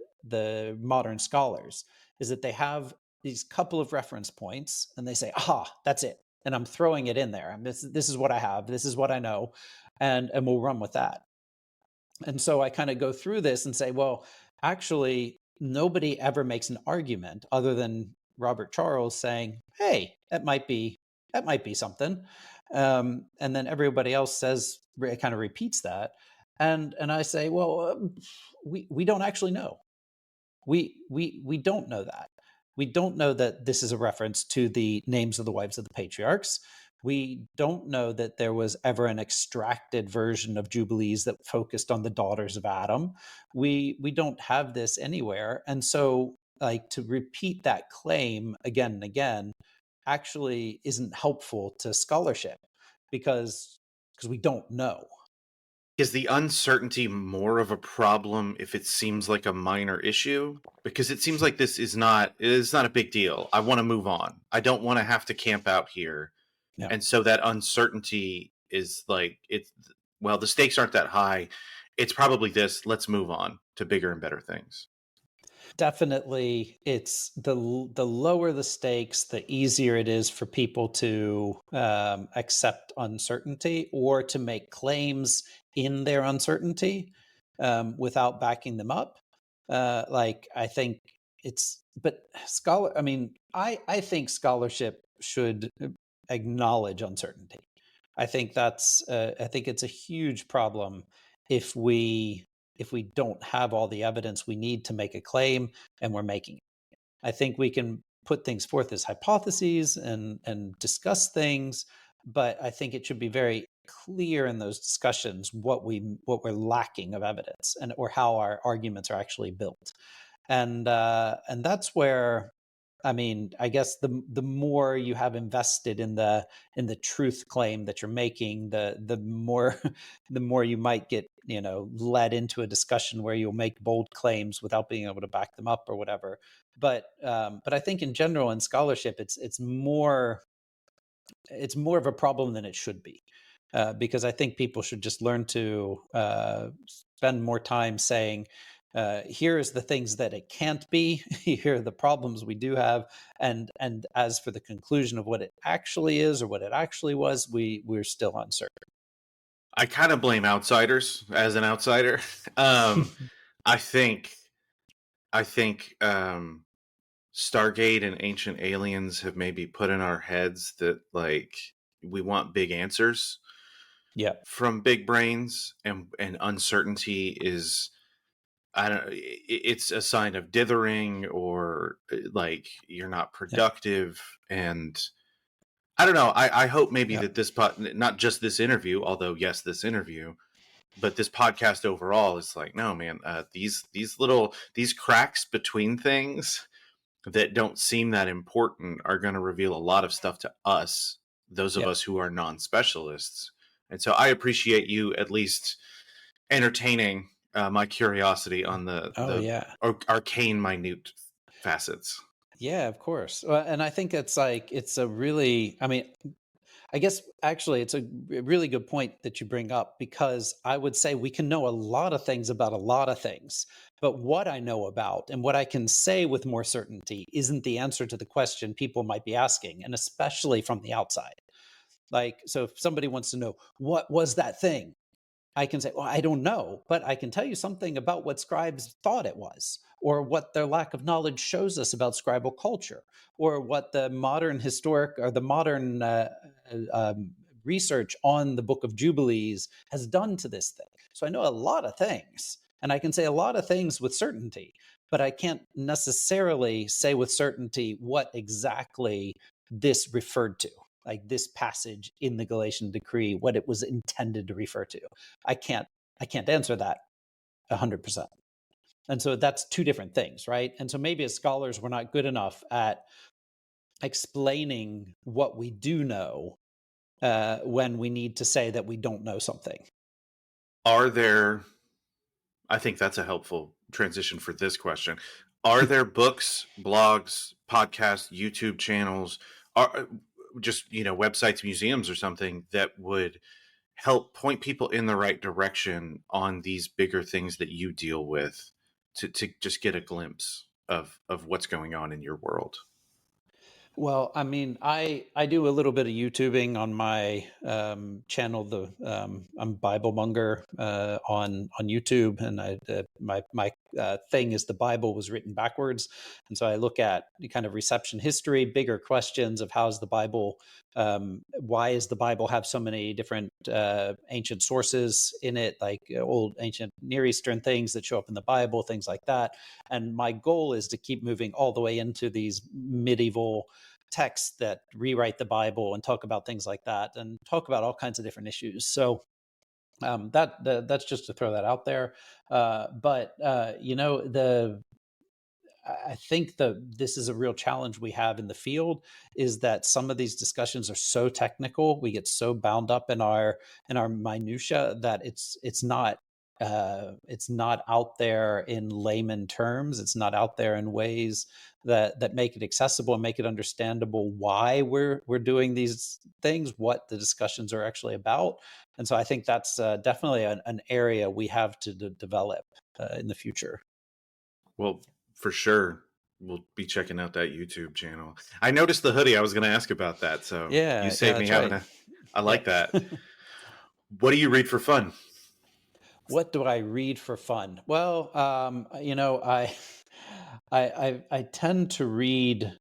modern scholars, is that they have these couple of reference points and they say, "Aha, that's it," and I'm throwing it in there. This is what I have. This is what I know, and we'll run with that. And so I kind of go through this and say, well, actually, nobody ever makes an argument other than Robert Charles saying, "Hey, that might be something," and then everybody else says, kind of repeats that, and I say, well, we don't actually know. We don't know that. We don't know that this is a reference to the names of the wives of the patriarchs. We don't know that there was ever an extracted version of Jubilees that focused on the daughters of Adam. We don't have this anywhere. And so, like, to repeat that claim again and again actually isn't helpful to scholarship, because we don't know.
Is the uncertainty more of a problem if it seems like a minor issue? Because it seems like it is not a big deal. I want to move on. I don't want to have to camp out here.
Yeah.
And so that uncertainty is like, the stakes aren't that high. It's probably this, let's move on to bigger and better things.
Definitely, it's the lower the stakes, the easier it is for people to accept uncertainty or to make claims in their uncertainty, without backing them up. Like, I think but I mean, I think scholarship should acknowledge uncertainty. I think it's a huge problem if we don't have all the evidence we need to make a claim and we're making it. I think we can put things forth as hypotheses and discuss things, but I think it should be very clear in those discussions what we're lacking of evidence, and or how our arguments are actually built. And that's where, I mean, I guess the more you have invested in the truth claim that you're making, the more the more you might get, led into a discussion where you'll make bold claims without being able to back them up or whatever. But I think in general in scholarship, it's more of a problem than it should be, because I think people should just learn to spend more time saying, here's the things that it can't be, here are the problems we do have, and as for the conclusion of what it actually is or what it actually was, we're still uncertain.
I kind of blame outsiders as an outsider. um, I think, I think Stargate and Ancient Aliens have maybe put in our heads that like we want big answers.
Yeah.
from big brains, and uncertainty is, I don't, it's a sign of dithering, or like you're not
Yeah.
productive. And I don't know. I hope maybe
Yeah.
that not just this interview, although yes, this interview, but this podcast overall is like, no, man, these cracks between things that don't seem that important are going to reveal a lot of stuff to us, those of
Yeah.
us who are non-specialists. And so I appreciate you at least entertaining my curiosity on
Oh,
the
yeah.
arcane, minute facets.
Yeah, of course. And I think it's like, it's a really, I mean, I guess actually it's a really good point that you bring up, because I would say we can know a lot of things about a lot of things. But what I know about and what I can say with more certainty isn't the answer to the question people might be asking, and especially from the outside. Like, so if somebody wants to know, what was that thing? I can say, well, I don't know, but I can tell you something about what scribes thought it was, or what their lack of knowledge shows us about scribal culture, or what the modern historic or the modern research on the Book of Jubilees has done to this thing. So I know a lot of things, and I can say a lot of things with certainty, but I can't necessarily say with certainty what exactly this referred to, like this passage in the Gelasian Decree, what it was intended to refer to. I can't answer that 100%. And so that's two different things, right? And so maybe as scholars, we're not good enough at explaining what we do know when we need to say that we don't know something.
Are there, I think that's a helpful transition for this question. Are there books, blogs, podcasts, YouTube channels, are just, websites, museums or something that would help point people in the right direction on these bigger things that you deal with, to just get a glimpse of what's going on in your world?
Well, I mean, I do a little bit of YouTubing on my channel. I'm Bible Monger on YouTube, and my thing is the Bible was written backwards, and so I look at the kind of reception history, bigger questions of how's the Bible, why is the Bible have so many different ancient sources in it, like old ancient Near Eastern things that show up in the Bible, things like that. And my goal is to keep moving all the way into these medieval texts that rewrite the Bible and talk about things like that, and talk about all kinds of different issues. So that's just to throw that out there. But I think this is a real challenge we have in the field, is that some of these discussions are so technical, we get so bound up in our minutia, that it's not out there in layman terms. It's not out there in ways that make it accessible and make it understandable why we're doing these things, what the discussions are actually about. And so I think that's definitely an area we have to develop in the future.
Well, for sure, we'll be checking out that YouTube channel. I noticed the hoodie. I was going to ask about that, so you
Yeah,
saved me
that's
having
right.
a. I like
Yep.
that. What do you read for fun?
What do I read for fun? Well, I tend to read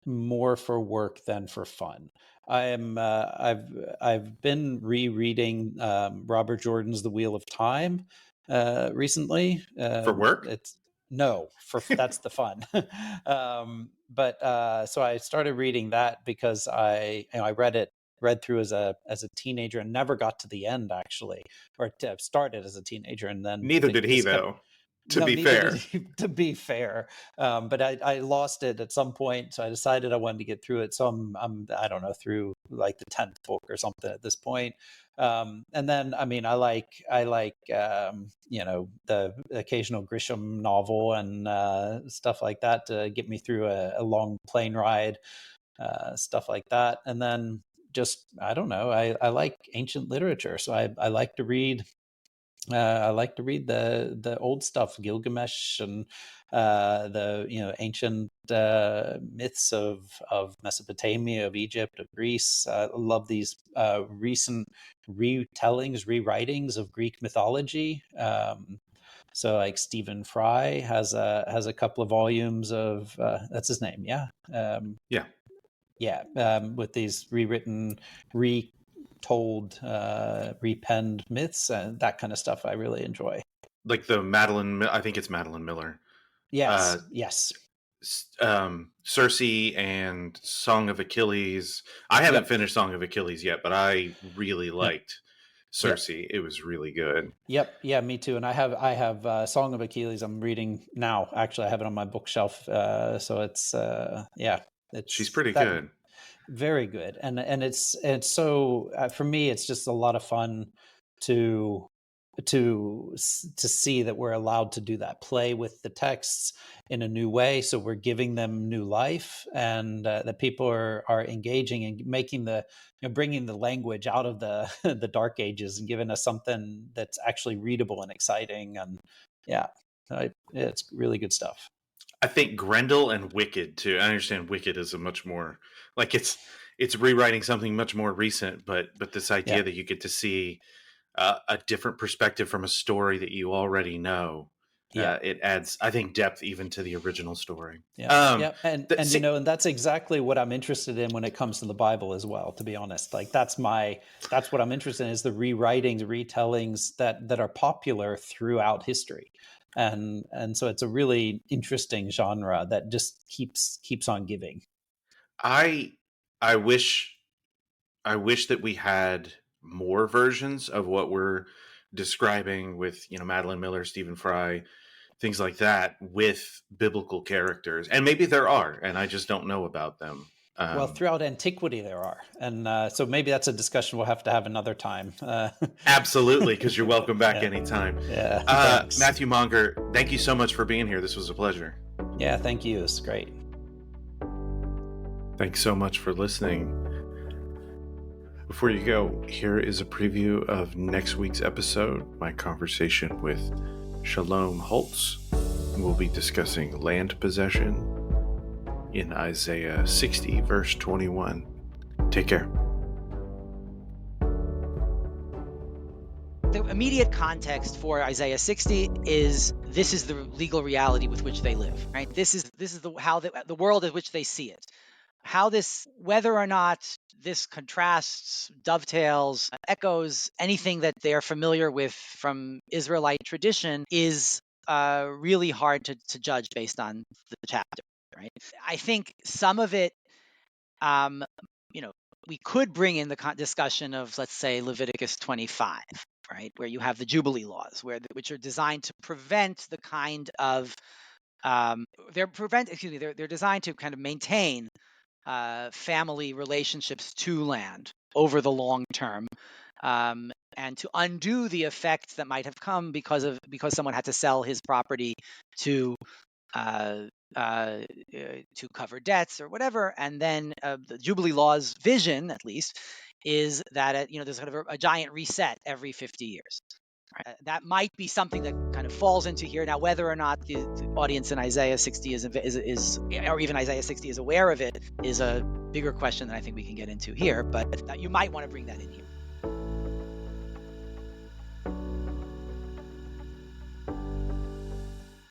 more for work than for fun. I've been rereading Robert Jordan's The Wheel of Time recently.
For work?
It's no, for that's the fun. But so I started reading that because I read through as a teenager and never got to the end, actually, or started as a teenager and then
Neither did he,
just kept.
though. To
No,
be
neither did
fair,
he, to be fair. But I lost it at some point, so I decided I wanted to get through it. So I don't know, through like the 10th book or something at this point. And then, I mean, I like the occasional Grisham novel and stuff like that to get me through a long plane ride, stuff like that. And then just, I don't know, I like ancient literature, so I like to read. I like to read the old stuff, Gilgamesh, and the ancient myths of Mesopotamia, of Egypt, of Greece. I love these recent retellings, rewritings of Greek mythology. So like Stephen Fry has a couple of volumes of that's his name, yeah.
yeah.
Yeah, with these rewritten, told, repenned myths and that kind of stuff I really enjoy.
Like I think it's Madeline Miller.
Yes, yes.
Circe and Song of Achilles. I haven't
Yep.
finished Song of Achilles yet, but I really
Yep.
liked Circe. It was really good.
Yep. Yeah, me too. And I have Song of Achilles I'm reading now. Actually, I have it on my bookshelf. So it's
She's
it's
pretty
that
good.
very good. And it's so for me it's just a lot of fun to see that we're allowed to do that, play with the texts in a new way, so we're giving them new life, and that people are engaging and making bringing the language out of the the dark ages and giving us something that's actually readable and exciting. And it's really good stuff.
I think Grendel and Wicked too. I understand Wicked is a much more like it's rewriting something much more recent, but this idea
Yeah.
that you get to see a different perspective from a story that you already know.
Yeah.
It adds, I think, depth even to the original story.
Yeah. And that's exactly what I'm interested in when it comes to the Bible as well, to be honest. Like that's what I'm interested in, is the rewritings, retellings that are popular throughout history. And so it's a really interesting genre that just keeps on giving.
I wish that we had more versions of what we're describing with, Madeline Miller, Stephen Fry, things like that, with biblical characters. And maybe there are, and I just don't know about them.
Well, throughout antiquity there are. And so maybe that's a discussion we'll have to have another time.
Absolutely, because you're welcome back anytime.
Yeah.
Matthew Monger, thank you so much for being here. This was a pleasure.
Yeah, thank you. It's great.
Thanks so much for listening. Before you go, here is a preview of next week's episode, my conversation with Shalom Holtz. We'll be discussing land possession in Isaiah 60, verse 21. Take care.
The immediate context for Isaiah 60 is this is the legal reality with which they live, right? This is the world in which they see it. Whether or not this contrasts, dovetails, echoes anything that they are familiar with from Israelite tradition is really hard to judge based on the chapter, right? I think some of it, we could bring in the discussion of, let's say, Leviticus 25, right, where you have the Jubilee laws, which are designed to prevent the kind of they're designed to kind of maintain family relationships to land over the long term, and to undo the effects that might have come because someone had to sell his property to cover debts or whatever. And then the Jubilee law's vision, at least, is that there's kind of a giant reset every 50 years. Right? That might be something that kind of falls into here. Now, whether or not the audience in Isaiah 60 is or even Isaiah 60 is aware of it is a bigger question that I think we can get into here. But you might want to bring that in here.